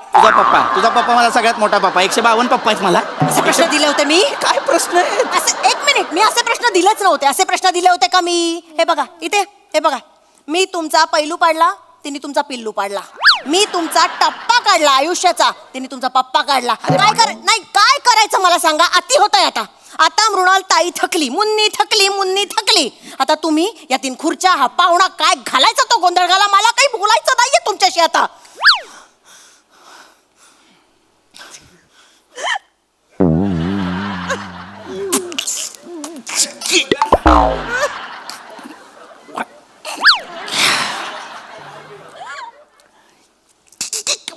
तुझा पप्पा मला सगळ्यात मोठा पप्पा. 152 पप्पा आहेत मला. असे प्रश्न दिले होते मी? काय प्रश्न आहे? असे एक मिनिट, मी असे प्रश्न दिलेच नव्हते. असे प्रश्न दिले होते का मी? हे बघा इथे, हे बघा. मी तुमचा पैलू पाडला, तिने तुमचा पिल्लू पाडला. मी तुमचा टप्पा काढला आयुष्याचा, तिने तुमचा पप्पा काढला. काय करायचं मला सांगा? अति होतंय आता. आता मृणाल ताई थकली, मुन्नी थकली. आता तुम्ही या 3 खुर्च्या, हा पाहुणा, काय घालायचा तो गोंधळ घाला. मला काही बोलायचं नाहीये तुमच्याशी आता.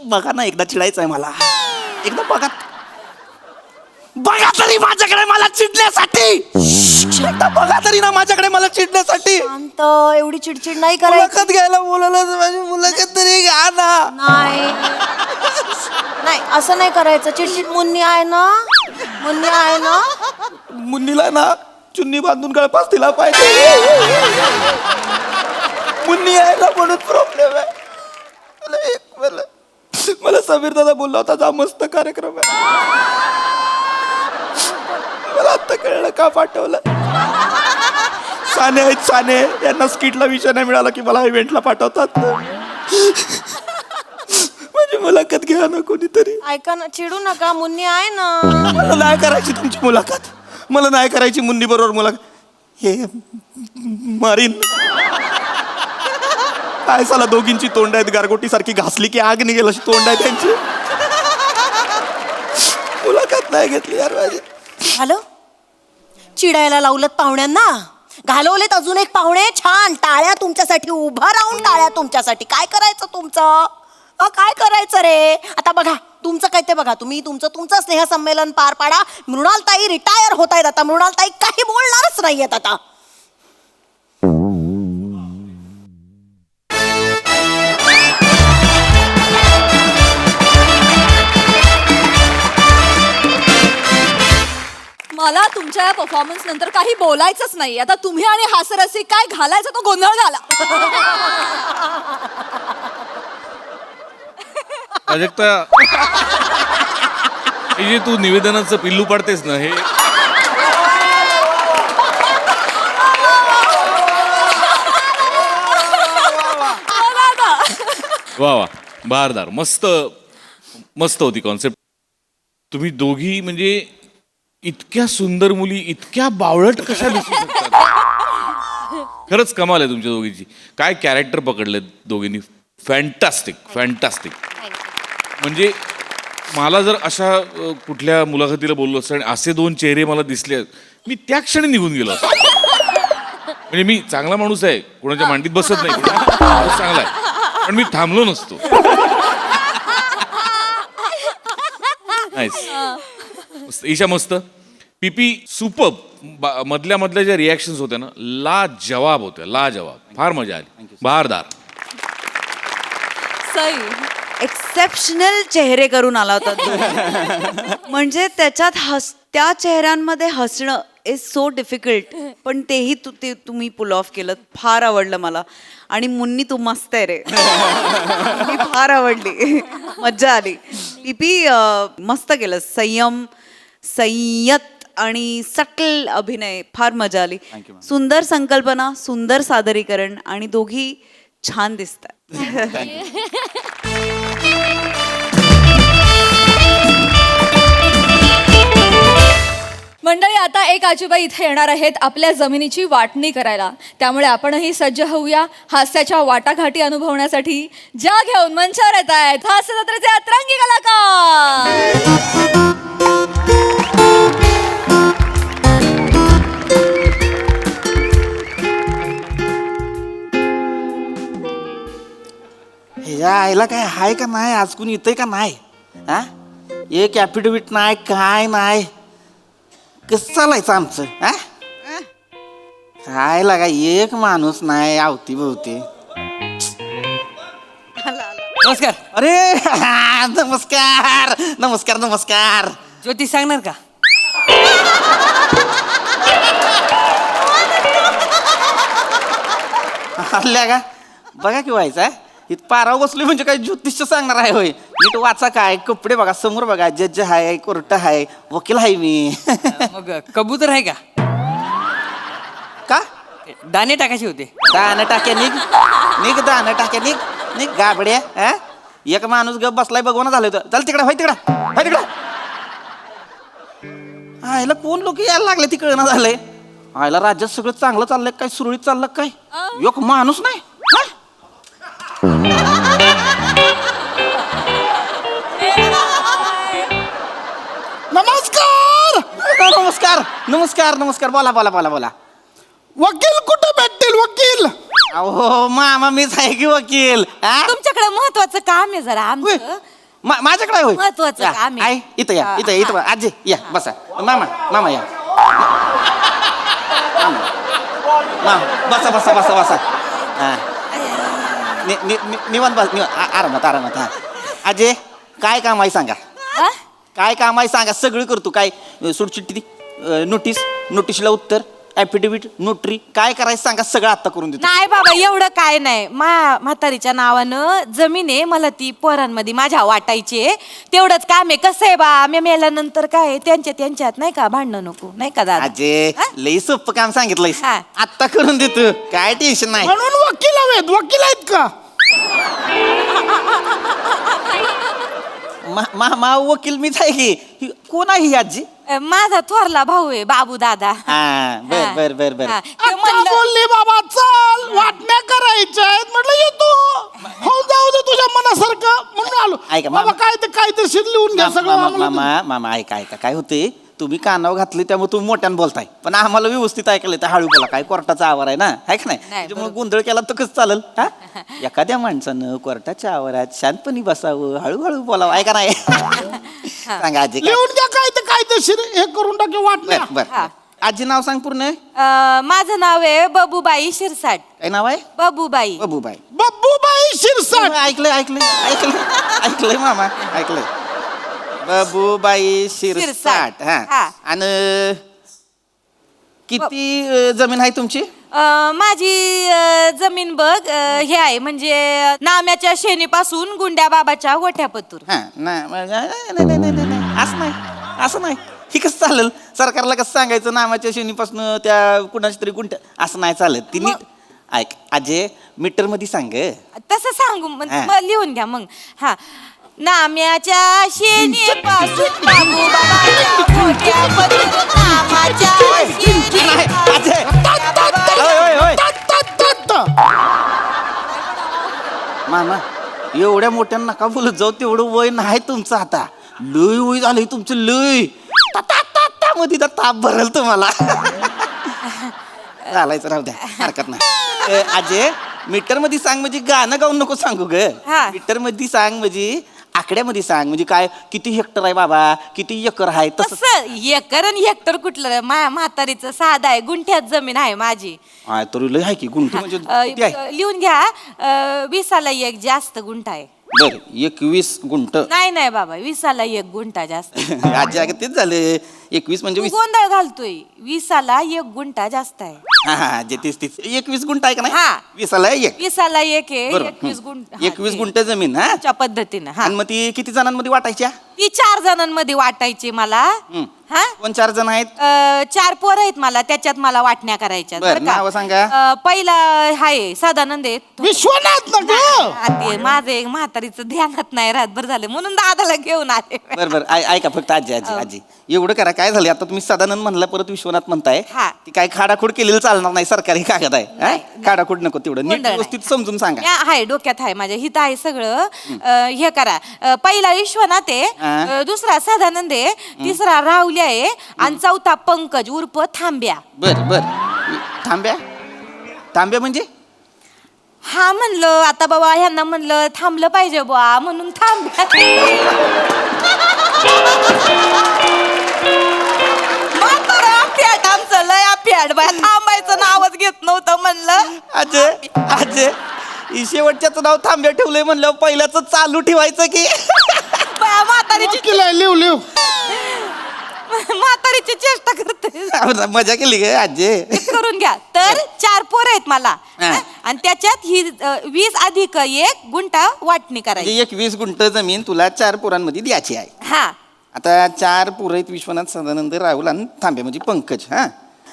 बघा ना, एकदा चिडायचं आहे मला. एकदा बघा तरी माझ्याकडे मला चिडण्यासाठी. एकदा बघा तरी ना माझ्याकडे मला चिडण्यासाठी. शांत, एवढी चिडचिड नाही करायची. मुलाखत घ्यायला बोलावलं, माझी मुलाखत तरी घ्या ना. नाही असं नाही करायचं. चिडचिड. मुन्नी आहे ना? मुन्नीला ना चुन्नी बांधून गळपास दिला पाहिजे. मुन्नी आहे ना म्हणून प्रॉब्लेम आहे. मला समीर दादा बोलला होता, जा मस्त कार्यक्रम आहे. मला आता कळलं का पाठवलं. साने आहेत, साने यांना स्किटला विषय नाही मिळाला की मला इव्हेंटला पाठवतात. माझी मुलाखत घ्या ना कोणीतरी. ऐका ना, चिडू नका. मुन्नी आहे ना. मला नाही करायची तुमची मुलाखत. मला नाही करायची मुन्नी बरोबर मुलाखत. हे मारीन. काय साला दोघींची तोंड आहेत, गारगोटी सारखी घासली की आग निघेल अशी तोंड आहे त्यांची. मुलाखत नाही घेतली यार माझी. झालं? चिडायला लावलं पाहुण्यांना, घालवलेत अजून एक पाहुणे. छान, टाळ्या तुमच्यासाठी, उभा राहून टाळ्या तुमच्यासाठी. काय करायचं तुमचं? काय करायचं रे? आता बघा तुमचं काय ते बघा. तुम्ही तुमचं स्नेहसंमेलन पार पाडा. मृणालताई रिटायर होत आहेत आता. मृणालताई काही बोलणारच नाहीयेत आता. मला तुमच्या या परफॉर्मन्स नंतर काही बोलायचंच नाही. आता तुम्ही आणि हास्यरसिक काय घालायचा तो गोंधळ घाला. प्राजक्ता, हे जे तू निवेदनाचं पिल्लू पाडतेस ना, हे वा वा, बहारदार. मस्त मस्त होती कॉन्सेप्ट. तुम्ही दोघी म्हणजे इतक्या सुंदर मुली इतक्या बावळट कशा दिसू शकतात? खरंच कमाल आहे तुमच्या दोघींची. काय कॅरेक्टर पकडले दोघींनी. फॅन्टास्टिक. म्हणजे मला जर अशा कुठल्या मुलाखतीला बोललो असतं आणि असे 2 चेहरे मला दिसले, मी त्या क्षणी निघून गेलो असतो. म्हणजे मी चांगला माणूस आहे, कोणाच्या मांडीत बसत नाही, चांगला आहे, पण मी थांबलो नसतो. नाईस. ईशा मस्त. पीपी सुपर. मधल्या ज्या रिॲक्शन्स होत्या ना, लाजवाब होत्या, लाजवाब. फार मजा आली. बहारदार. सई, एक्सेप्शनल चेहरे करून आला होता तो. म्हणजे त्याच्यात त्या चेहऱ्यांमध्ये हसणं इज सो डिफिकल्ट, पण तेही ते तुम्ही पुल ऑफ केलं. फार आवडलं मला. आणि मुन्नी तू मस्त आहे रे. मी फार आवडली, मज्जा आली. पीपी मस्त केलं. संयत आणि सटल अभिनय, फार मजा आली. सुंदर संकल्पना, सुंदर सादरीकरण आणि दोघी छान दिसतात. मंडळी, आता एक आजोबा इथे येणार आहेत आपल्या जमिनीची वाटणी करायला. त्यामुळे आपणही सज्ज होऊया हास्याच्या वाटाघाटी अनुभवण्यासाठी. ज्या घेऊन मंचावर येत आहेत हास्य जत्रेचे अतरंगी कलाकार. ह्या आईला काय हाय का नाही, आज कोणी येतंय का नाही? हा, एक ॲफिडेव्हिट नाही, काय नाही. कसं चालायचं आमचं? हा, काय लागा एक माणूस नाही आवती भोवती. नमस्कार. अरे नमस्कार नमस्कार नमस्कार. ज्योतिष सांगणार का? हल्ल्या का बघा की व्हायचा इथं पाराव बसलोय म्हणजे काय ज्योतिष सांगणार आहे होय? नीट वाचा, काय कपडे बघा, समोर बघा, जज आहे, कोर्ट आहे, वकील आहे मी. मग कबूतर आहे का? का दाणे टाकायचे होते. दाणं टाक्या निघ निघ, दाणं टाक्या निघ निघ गाबड्या. हा, एक माणूस गप बसलाय बघवणं झालं होतं. चल तिकडे, होय तिकडं. आयला कोण लोक यायला लागले तिकडं झालंय. आयला राज्यात सगळं चांगलं चाललंय काय, सुरळीत चाललं काय? एक माणूस नाही. नमस्कार. नमस्कार नमस्कार नमस्कार. बोला बोला बोला बोला. वकील कुठे भेटतील? वकील अहो मामा मीच आहे की वकील. हा? तुमच्याकडे महत्वाचं काम आहे जरा आमचं. माझ्याकडे होय. महत्वाचं या, काम आहे. आई, इथं या, इथं इथं आजी या, बसा. मामा या. मामा बसा बसा बसा बसा. हा, निवांत बस, आरामात आरामात. हा, आजी काय काम आहे सांगा. काय काम आहे सांगा, सगळं करतो. काय सुटचिट्टी, नोटीसला उत्तर, ॲफिडेव्हिट, नोटरी, काय करायचं सांगा, सगळं आता करून देतो. नाही बाबा, एवढं काय नाही. म्हातारीच्या नावानं जमीन आहे, मला ती पोरांमध्ये माझ्या वाटायची आहे. तेवढंच काम आहे. कसं आहे बा, मी मेल्यानंतर काय त्यांच्यात नाही का भांडणं नको, नाही का दादा? अजे लई सोपं काम सांगितलंय, हा. आता करून देतो, काय टेन्शन नाही. म्हणून वकील हवेत. वकील आहेत का? मा वकील मीच आहे की. कोण आहे ही आजी? माझा थोरला भाऊ आहे, बाबू दादा. हा, बर बर बर बर. हा, ते आता म्हणलं- बोलली बाबा चल वाटण्या करायच्या आहेत, म्हटलं येतो. हो जाऊ दे तुझ्या मनासारखं म्हणून आलो. ऐका, बाबा काय ते काहीतरी लिहून घ्या सगळं आम्हाला. मामा ऐका काय होते, तुम्ही कानावर घातले त्यामुळे तुम्ही मोठ्यानं बोलताय, पण आम्हाला व्यवस्थित ऐकायला तर हळू बोला. काय कोर्टाचा आवार आहे ना, आहे का नाही? त्याच्यामुळे गोंधळ केला तर कसं चालेल? हा, एखाद्या माणसानं कोर्टाच्या आवारात शांतपणी बसावं, हळूहळू बोलावं, ऐका नाही? सांगा आजी काय? लिहून घ्या काय ते कायदेशीर हे करून टाके वाटण्या. बर बर. आजी नाव सांग पूर्ण. माझं नाव आहे बबूबाई शिरसाट. काय नाव आहे? बबूबाई. बबूबाई. बब्बूबाई शिरसाट. ऐकलंय मामा, ऐकलंय. बबूबाई शिरसाट. हा, हा. आणि किती जमीन आहे तुमची? माझी जमीन बघ हे आहे, म्हणजे नाम्याच्या शेणीपासून गुंड्या बाबाच्या गोठ्यापतूर. हा, नाही, असं नाही. ही कसं चालेल? सरकारला कसं सांगायचं नामाच्या शेणीपासून त्या कुणाची तरी गुंट्या, असं नाही चालत. ती नीट ऐक अजय, मीटर मध्ये सांग. तसं सांगू हा. मग लिहून घ्या मग. हा, नाम्याच्या शेणीपासून बाबू बाबाच्या गोठ्यापतूर, नामाच्या अजय, मामा एवढ्या मोठ्या नका बोलत जाऊ, तेवढं वय नाही तुमचं आता. लय वय झालंय तुमचं, लय मध्ये तर ताप भरल तुम्हाला. चालायचं राहू द्या, हरकत नाही. अजय मीटर मध्ये सांग, म्हणजे गाणं गाऊन नको सांगू ग. हा. मीटर मध्ये सांग, म्हणजे आकड्यामध्ये सांग, म्हणजे काय किती हेक्टर आहे बाबा, किती एकर आहे तसं. कसं एकर आणि हेक्टर कुठलं? म्हातारीचं साधा आहे, गुंठ्यात जमीन आहे माझी. तरी लय आहे की गुंठी, म्हणजे किती आहे? लिहून घ्या, 20ला एक जास्त गुंठा आहे. बर 21 गुंठ नाही नाही बाबा 20ला 1 गुंठा जास्त आजी अगं तेच झाले 21 म्हणजे तू 20 गोंधळ घालतोय 20ला 1 गुंठा जास्त आहे हा हा जे तीस 21 गुंठ आहे का नाही हा. 20ला 1 20ला 1 आहे बरोबर 21 गुंठा 21 गुंठ जमीन हा च्या पद्धतीनं हा आणि मग ती किती जणांमध्ये वाटायच्या ती 4 जणांमध्ये वाटायची मला हा कोण 4 जण आहेत 4 पोरं आहेत मला त्याच्यात मला वाटण्या करायच्या बरं, नावं सांगा. पहिला हाय सदानंद आहे विश्वनाथ ना ग ते माझे म्हातारीचं ध्यानात नाही रातभर झालं म्हणून दादाला घेऊन आले बरं बरं ऐका फक्त आजी आजी आजी एवढं करा काय झालं आता तुम्ही सदानंद म्हणला परत विश्वनाथ म्हणताय हा. ती काय खाडाखोड केलेलं चालणार नाही सरकारी कागद आहे हा? खाडाखोड नको तेवढं नीट गोंधळ नाही. व्यवस्थित समजून सांगा हाय डोक्यात आहे माझ्या हित आहे सगळं हे करा पहिला विश्वनाथ आहे हा. दुसरा सदानंद आहे तिसरा राहुल्या आहे आणि चौथा पंकज उर्फ थांब्या बर बर थांब्या थांब्या म्हणजे हा म्हणलं आता बाबा ह्यांना म्हणलं थांबलं पाहिजे बुवा म्हणून थांब्या आमचं लय अफॅट बाया थांबायचं नावच घेत नव्हतं म्हणलं अजय अजय ही शेवटच्याचं नाव थांब्या ठेवलंय म्हणलं पहिल्याच चालू ठेवायचं की बाया म्हातारीची केलंय लिव म्हातारीची चेष्टा करते मजा केली ग आजे करून घ्या तर 4 पोरं आहेत मला हा. आणि त्याच्यात ही 20 अधिक 1 गुंठा वाटणी करायची म्हणजे 21 गुंठ जमीन तुला 4 पोरांमध्ये द्यायची आहे हा आता 4 पोरं आहेत विश्वनाथ सदानंद राहुल आणि थांबे म्हणजे पंकज हा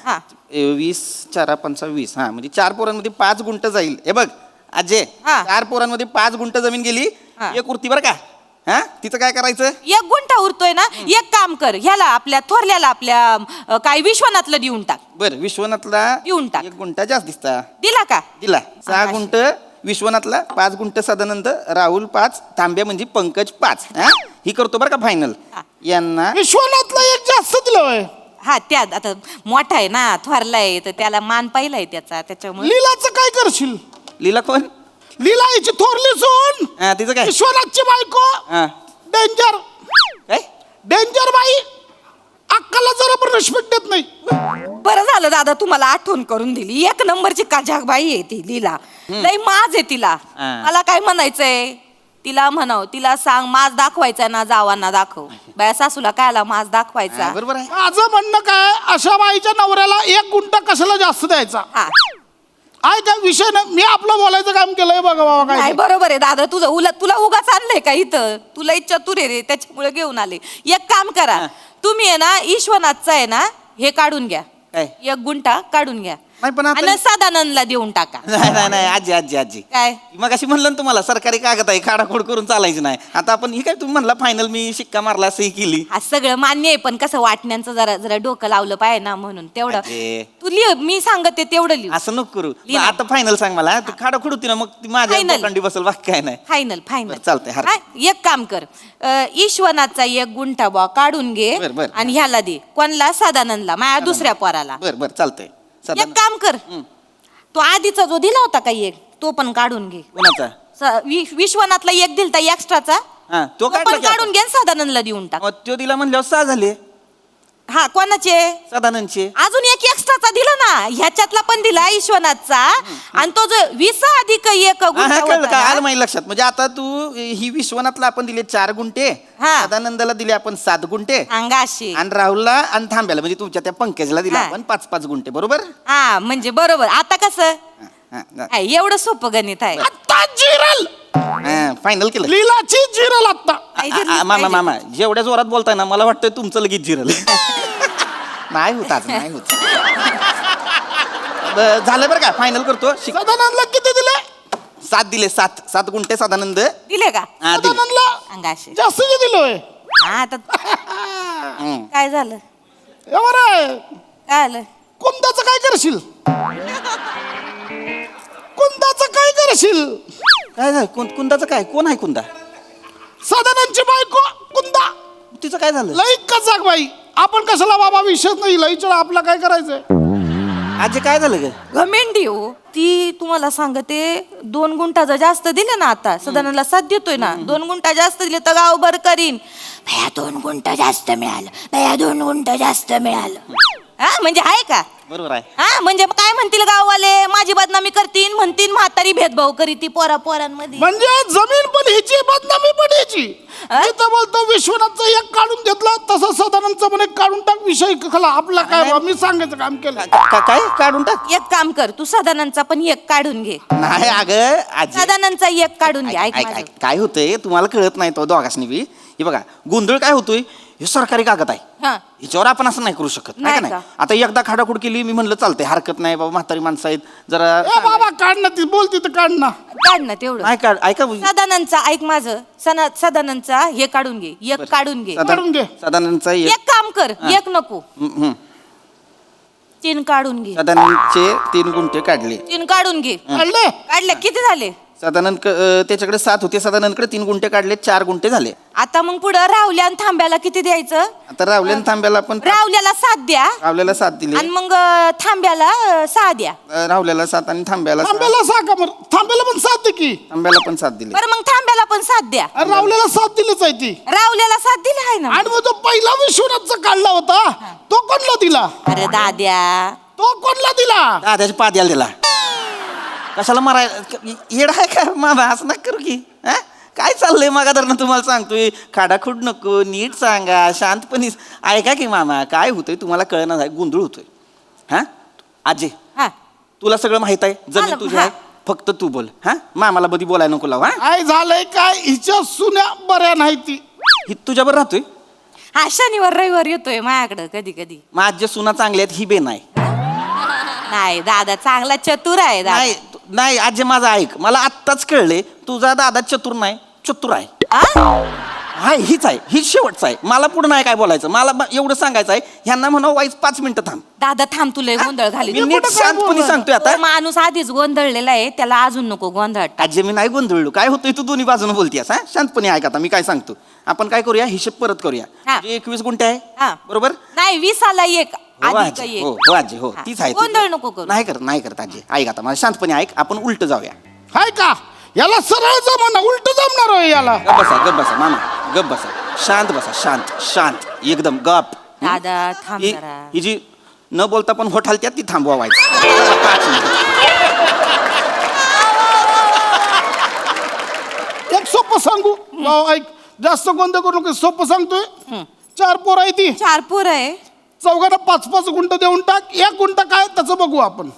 हा 20 4 25 हा म्हणजे 4 पोरांमध्ये 5 गुंठ जाईल हे बघ अजय हा. 4 पोरांमध्ये 5 गुंठ जमीन गेली हा. एक उरती बरं का हा तिचं काय करायचं 1 गुंठा उरतोय ना एक काम कर ह्याला आपल्या थोरल्याला आपल्या काय विश्वनाथला देऊन टाक बर विश्वनाथला देऊन टाक. 1 गुंठा जास्त दिसता दिला का दिला 6 गुंठ विश्वनाथला 5 गुंठ सदानंद राहुल 5 तांब्या म्हणजे पंकज 5 हा ही करतो बरं का फायनल हा. यांना विश्वनाथला एक जास्त दिलं हा त्यात आता मोठा आहे ना थोरला आहे तर त्याला मान पाहिलाय त्याच्यामुळे लीलाचं काय करशील लीला कोण लीला हिची थोरली सून हा तिचं काय विश्वनाथची बायको हा डेंजर काय डेंजर बाई अक्काला जरा पण रिस्पेक्ट देत नाही बरं झालं दादा तुम्हाला आठवण करून दिली 1 नंबरची काजाक बाई आहे ती लीला लई माज आहे तिला हा. मला काय म्हणायचंय तिला म्हणाव तिला सांग माज दाखवायचा ना जावांना दाखव बाया सासूला कायला माज दाखवायचा बरोबर आहे माझं म्हणणं काय अशा बाईच्या नवऱ्याला 1 गुंठा कशाला जास्त द्यायचा हा आहे त्या विषय ना मी आपलं बोलायचं काम केलंय बघा बाबा काय नाही ते. बरोबर आहे दादा तुझं उलट तुला उगाच आणलंय का इथं तुला चतुर आहे रे त्याच्यामुळे घेऊन आले एक काम करा तुम्ही आहे ना ईश्वनाथचं आहे ना हे काढून घ्या काय 1 गुंठा काढून घ्या नाही पण आता आणि सदानंदला देऊन टाका नाही आजी आजी आजी काय मग अशी म्हणलं ना तुम्हाला सरकारी कागद आहे खाडाखोड करून चालायची नाही आता आपण ही काय तुम्ही म्हणला फायनल मी शिक्का मारला सही केली हा सगळं मान्य आहे पण कसं वाटण्यांचं जरा जरा डोकं लावलं पाहिजे ना म्हणून तेवढं अरे. तू लिह मी सांगते तेवढं लिह असं नको करू लिह ना. आता फायनल सांग मला तू खाडाखोड होती ना मग ती माझ्या Final. बोकांडी बसल बाकी काय नाही फायनल फायनल बरं, चालतंय, हरकत एक काम कर ईश्वनाथचा 1 गुंठा बा काढून घे बरं, बरं. आणि ह्याला दे कोणला सदानंदला माझ्या दुसऱ्या पोराला बर बर चालतंय एक काम कर तो आधीचा जो दिला होता का 1 तो पण काढून घे कोणाचा विश्वनाथला 1 दिलता एक्स्ट्राचा हा तो तो काय पण काढून घे आणि सदानंदला देऊन टाक तो दिला म्हणल्यावर 6 झाले हा कोणाचे सदानंदचे अजून 1 एक्स्ट्राचा दिला ना ह्याच्यातला पण दिला ईश्वनाथचा आणि तो जो 20 अधिक 1 गुंठा कळलं होता का ना, आलं माझ्या लक्षात म्हणजे आता तू ही विश्वनाथला आपण दिले 4 गुंठे हा. सदानंदाला दिले आपण 7 गुंठे अंगाशी आणि राहुलला आणि थांब्याला म्हणजे तुमच्या त्या पंकजला दिला हा. आपण 5-5 गुंठे बरोबर हा म्हणजे बरोबर आता कसं हा, हा, हाय, एवढं सोपं गणित आहे आत्ता जिरल हा, फायनल केलं लीलाची जिरल आत्ता काय दिलं मामा पाहिजे? मामा जेवढ्या जोरात बोलताय ना मला वाटतंय तुमचं लगेच जिरल नाही होत आज नाही होत झालं बरं का फायनल करतो सदानंदला किती दिले 7 दिले 7 गुंठे सदानंद दिले का हा, दिले. सदानंदला अंगाशी जास्त दिलोय हा आता हम्म. काय झालं एवढं आहे. काय आलं कुंदाचं काय करशील कुंदाचं काय करशील काय झालं कुंदाचं काय कोण आहे कुंदा सदानंदची बायको कुंदा तिचं काय झालं लई कचाक बाई आपण कशाला बाबा विषयच नाही लईच आपला काय करायचंय आज काय झालं ग घमेंडी हो ती तुम्हाला सांगते 2 गुंठा जर जास्त दिले ना आता सदानंदला 7 देतोय ना 2 गुंठा जास्त दिले तर गावभर करीन भया 2 गुंठा जास्त मिळालं भया 2 गुंठा जास्त मिळालं हा म्हणजे आहे का? बरोबर आहे. हा म्हणजे काय म्हणतील गाववाले, माझी बदनामी करतील, म्हणतील म्हातारी भेदभाव करी ती पोरांमध्ये. म्हणजे जमीन पण ह्याची बदनामी पण ह्याची. मी तर बोलतो विश्वनाथचं एक काढून घेतलं तसं सदानंदचं पण एक काढून टाक, विषय खला आपला काय बा, मी सांगायचं काम केलं. काय काढून टाक. एक काम कर, तू सदानंदचा पण एक काढून घे. नाही अगं आजी, सदानंदचा एक काढून घे. ऐक ऐक माझं. ऐक काय होतंय तुम्हाला कळत नाही तो दोघांनी बी. हे बघा गोंधळ काय होतोय, हे सरकारी कागद आहे, हा ह्याच्यावर आपण असं नाही करू शकत नाही नाही का नाही. का? आता एकदा खाडाखोड केली, मी म्हणलं चालतंय, हरकत नाही बाबा, म्हातारी माणसं आहेत जरा. ए बाबा काढ ना, ती बोलती तर काढ ना. काढ ना तेवढं. नाही काढ, ऐका सदानंदचा ऐक माझं, सदानंदचा हे काढून घे, एक काढून घे. काढून घे. सदानंदचा एक काम कर, एक नको, 3 काढून घे. सदानंदचे 3 गुंठे काढले. 3 काढून घे. काढले. काढले किती झाले? सदानंद त्याच्याकडे 7 होते, सदानंदकडे 3 गुंठे काढले, 4 गुंठे झाले. आता मग पुढं रावल्या आणि थांब्याला किती द्यायचं? आता रावल्यान थांब्याला पण रावल्याला 7 द्या रावल्याला 7 दिले, आणि मग थांब्याला 6 द्या. रावल्याला 7 आणि थांब्याला 6. थांब्याला साका मग, थांब्याला पण साथ दे की. थांब्याला पण 7 दिले. बरं मग थांब्याला पण 7 द्या. अरे रावल्याला साथ दिलीच आहे ती. रावल्याला 7 दिले आहे ना. आणि मग तो पहिला विश्वनाथचा काढला होता तो कोणला दिला? अरे दाद्या, तो कोणला दिला? दादाच्या पाद्याला दिला. कशाला मारायला येड आहे का मामा, असं नका करू की. हा? काय चाललंय मागा धरणं तुम्हाला सांगतोय, खाडाखोड नको, नीट सांगा, शांतपणे ऐका की मामा. काय होतंय तुम्हाला कळणार आहे, गोंधळ होतोय. हा आजी, हा तुला सगळं माहित आहे, जमीन आलं, तुझी हा. आहे, फक्त तू बोल. हा मामाला बधी बोलायला नको लाव. हा काय झालंय काय, हिच्या सुन्या बऱ्या नाही ती. ही तुझ्यावर राहतोय. हा शनिवार रविवार येतोय माझ्याकडं कधी कधी. माझ्या सुना चांगल्या आहेत, ही बे नाही. नाही दादा चांगला चतुर आहे दादा. नाही नाही आजी, माझं ऐक, मला आत्ताच कळले तुझा दादा चतुर नाही, चतुर आहे. हाय हीच आहे, हीच शेवटचं आहे. मला पुढे नाही काय बोलायचं, मला एवढं सांगायचं आहे, ह्यांना म्हणा वाईज 5 मिनिटं थांब. दादा थांब, तुला गोंधळ घाली. मी नीट शांतपणे सांगतोय आता. माणूस आधीच गोंधळलेला आहे, त्याला अजून नको गोंधळ. आजी मी नाही गोंधळलो, काय होतंय तू दोन्ही बाजूने बोलतीयस. हा शांतपणे ऐक, आता मी काय सांगतो, आपण काय करूया, हिशेब परत करूया. हा. 21 गुंठे आहे, हा. बरोबर? नाही 20 एक हो आधी आजी, काही हो एक. हो आजी, हो हा. तीच आहे. गोंधळ नको करू. नाही करत आजी. ऐक आता मला शांतपणे ऐक, आपण उलट जाऊया. हाय का, याला सरळ जमना, उलट जमणार होय याला. गप बसा मामा, गप बसा, शांत बसा, शांत एकदम गप. दादा थांब ही जरा. ही जी न बोलता पण होठ हलत्यात ती थांबवायचं. 5 मिनिटं. एक सोपं सांगू भाऊ, ऐक, जास्त गोंधळ करू नको, सोपं सांगतोय. 4 पोरं आहे ती, 4 पोर आहे. चौघांना 5-5 गुंठ देऊन टाक. 1 गुंठ काय त्याचं बघू आपण.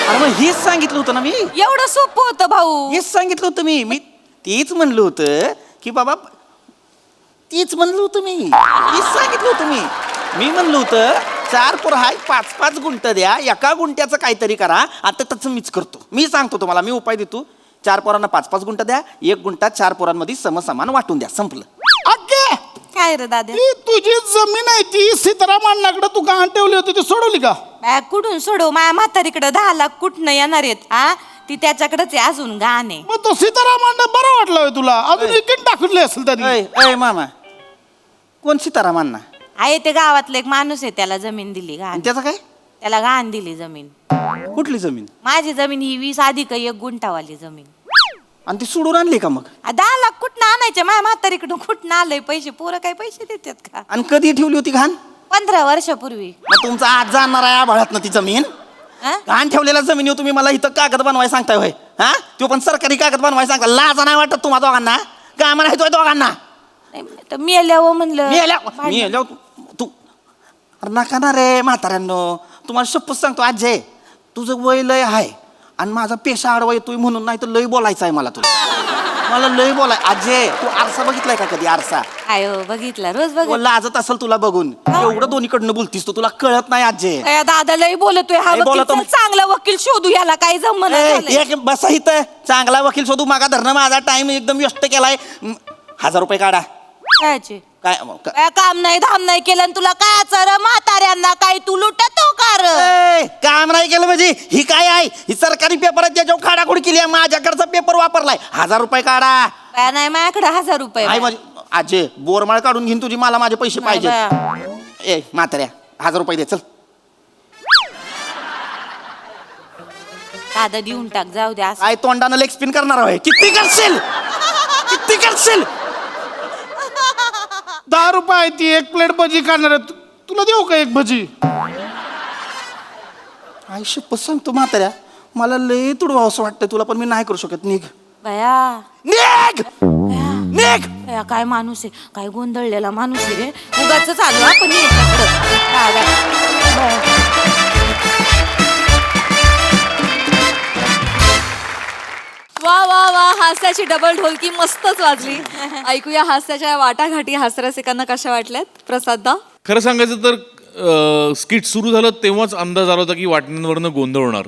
अरे मग हेच सांगितलं होतं ना मी, एवढं सोपं होतं भाऊ. हेच सांगितलं होतं मी तेच म्हणलं होतं की बाबा, तीच म्हणलं होतं मी, हेच सांगितलं होतं मी म्हणलं होतं 4 पोरं हाय, 5-5 गुंठ द्या, 1 गुंठ्याचं काहीतरी करा. आता तसं मीच करतो, मी सांगतो तुम्हाला, मी उपाय देतो. 4 पोरांना 5-5 गुंठ द्या, 1 गुंठा 4 पोरांमध्ये समसमान वाटून द्या, संपलं. अगे काय रे दादा, ती तुझी जमीन आहे ती सीताराम अण्णाकडे तू गहाण ठेवली होती, ती सोडवली का? कुठून सोडव, माझ्या म्हातारीकडे 10 लाख कुठनं येणार आहेत. हा ती त्याच्याकडेच आहे, अजून गाणे. मग तो सीताराम अण्णा बरं वाटलं होय तुला, अजून इकडे टाकले असेल तरी. अय मामा, कोण सीताराम अण्णा? आहे ते गावातलं एक माणूस आहे, त्याला जमीन दिली आणि घाण, त्याचं काय? त्याला घाण दिली जमीन. कुठली जमीन? माझी जमीन ही 20 अधिक 1 गुंठावाली जमीन. आणि ती सोडून आणली का मग? 10 लाख कुठनं आणायचे, माझ्या म्हातारीकडून कुठनं आलंय पैसे? पोरं काही पैसे देतात का? आणि कधी ठेवली होती घाण? 15 वर्षापूर्वी. मग तुमचा आज जाणार आहे आभाळात ना ती जमीन. हा? घाण ठेवलेल्या जमिनीवर तुम्ही मला इथं कागद बनवाय सांगताय होय? हा तो पण सरकारी कागद बनवाय सांगता, लाज नाही वाटत तुम्हा दोघांना? का म्हणा येतोय दोघांना? नाही, तर मी आल्यावर म्हणलं मी आल्या तू अरे नका ना रे म्हाताऱ्यांनो, तुम्हाला शपथ सांगतो आजे, तुझं वय लय आहे आणि माझा पेशा आडवा येतोय म्हणून, नाही तर लय बोलायचं आहे मला. मला लय बोलाय. आजे तू आरसा बघितलाय का कधी? आरसा काय हो, बघितला रोज बघ. लाजत असेल तुला बघून, एवढं दोन्हीकडनं बोलतीस तू, तुला कळत नाही आजे. दादा लय बोलतोय हा लय वकील, बोलतो. चल चांगला वकील शोधू, याला काय जमन. एक बसा इथं, चांगला वकील शोधू, मागा धरणं, माझा टाइम एकदम व्यस्त केलाय. 1000 रुपये काढा. काय काम नाही धाम नाही केलं आणि तुला काय चर म्हाताऱ्यांना काय तू लुटतो का रे? काम नाही केलं म्हणजे ही काय आहे? ही सरकारी पेपर आहे, त्याच्यावर खाडाखोड केली आहे, माझ्याकडचा पेपर वापरलाय. 1000 रुपये काढा. काय नाही माझ्याकडे 1000 रुपये. आहे माझे आजे, बोरमाळ काढून घेईन तुझी, मला माझे पैसे पाहिजे. ए म्हाताऱ्या 1000 रुपये दे चल. दादा देऊन टाक, जाऊ द्या. काय तोंडानं लेग स्पिन करणार आहे? किती करशील? किती करशील? 10 रुपये आहे ती, 1 प्लेट भजी खाणार आहे. तुला देऊ का एक भजी आयुष्य सांगतो म्हाताऱ्या मला लय तुडवा असं वाटतंय तुला पण मी नाही करू शकत निघ बया निघ निघ बया, काय माणूस आहे, काय गोंधळलेला माणूस आहे रे. उगाच चालू आपण याच्याकडं. वा वा वा हास्याची डबल ढोलकी मस्तच वाजली. ऐकूया हास्याच्या वाटाघाटी हास्यरसिकांना कशा वाटल्यात. प्रसाददा. खरं सांगायचं तर स्किट सुरू झालं तेव्हाच अंदाज आला होता की वाटण्यांवरनं गोंधळ होणार.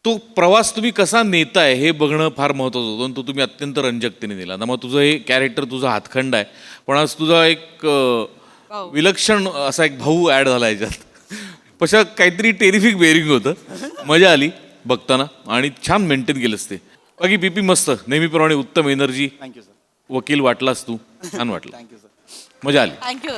तो प्रवास तुम्ही कसा नेताय हे बघणं फार महत्त्वाचं होतं आणि तो तुम्ही अत्यंत रंजकतेने दिला. ना मग तुझं हे कॅरेक्टर तुझा हातखंड आहे पण आज तुझा एक विलक्षण असा एक भाऊ ॲड झाला याच्यात. पशा काहीतरी टेरिफिक बेरिंग होतं. मजा आली बघताना आणि छान मेंटेन केलंस ते. बाकी पीपी मस्त नेहमीप्रमाणे उत्तम एनर्जी. Thank you sir. वकील वाटलास तू छान वाटलं. मजा आली. थँक्यू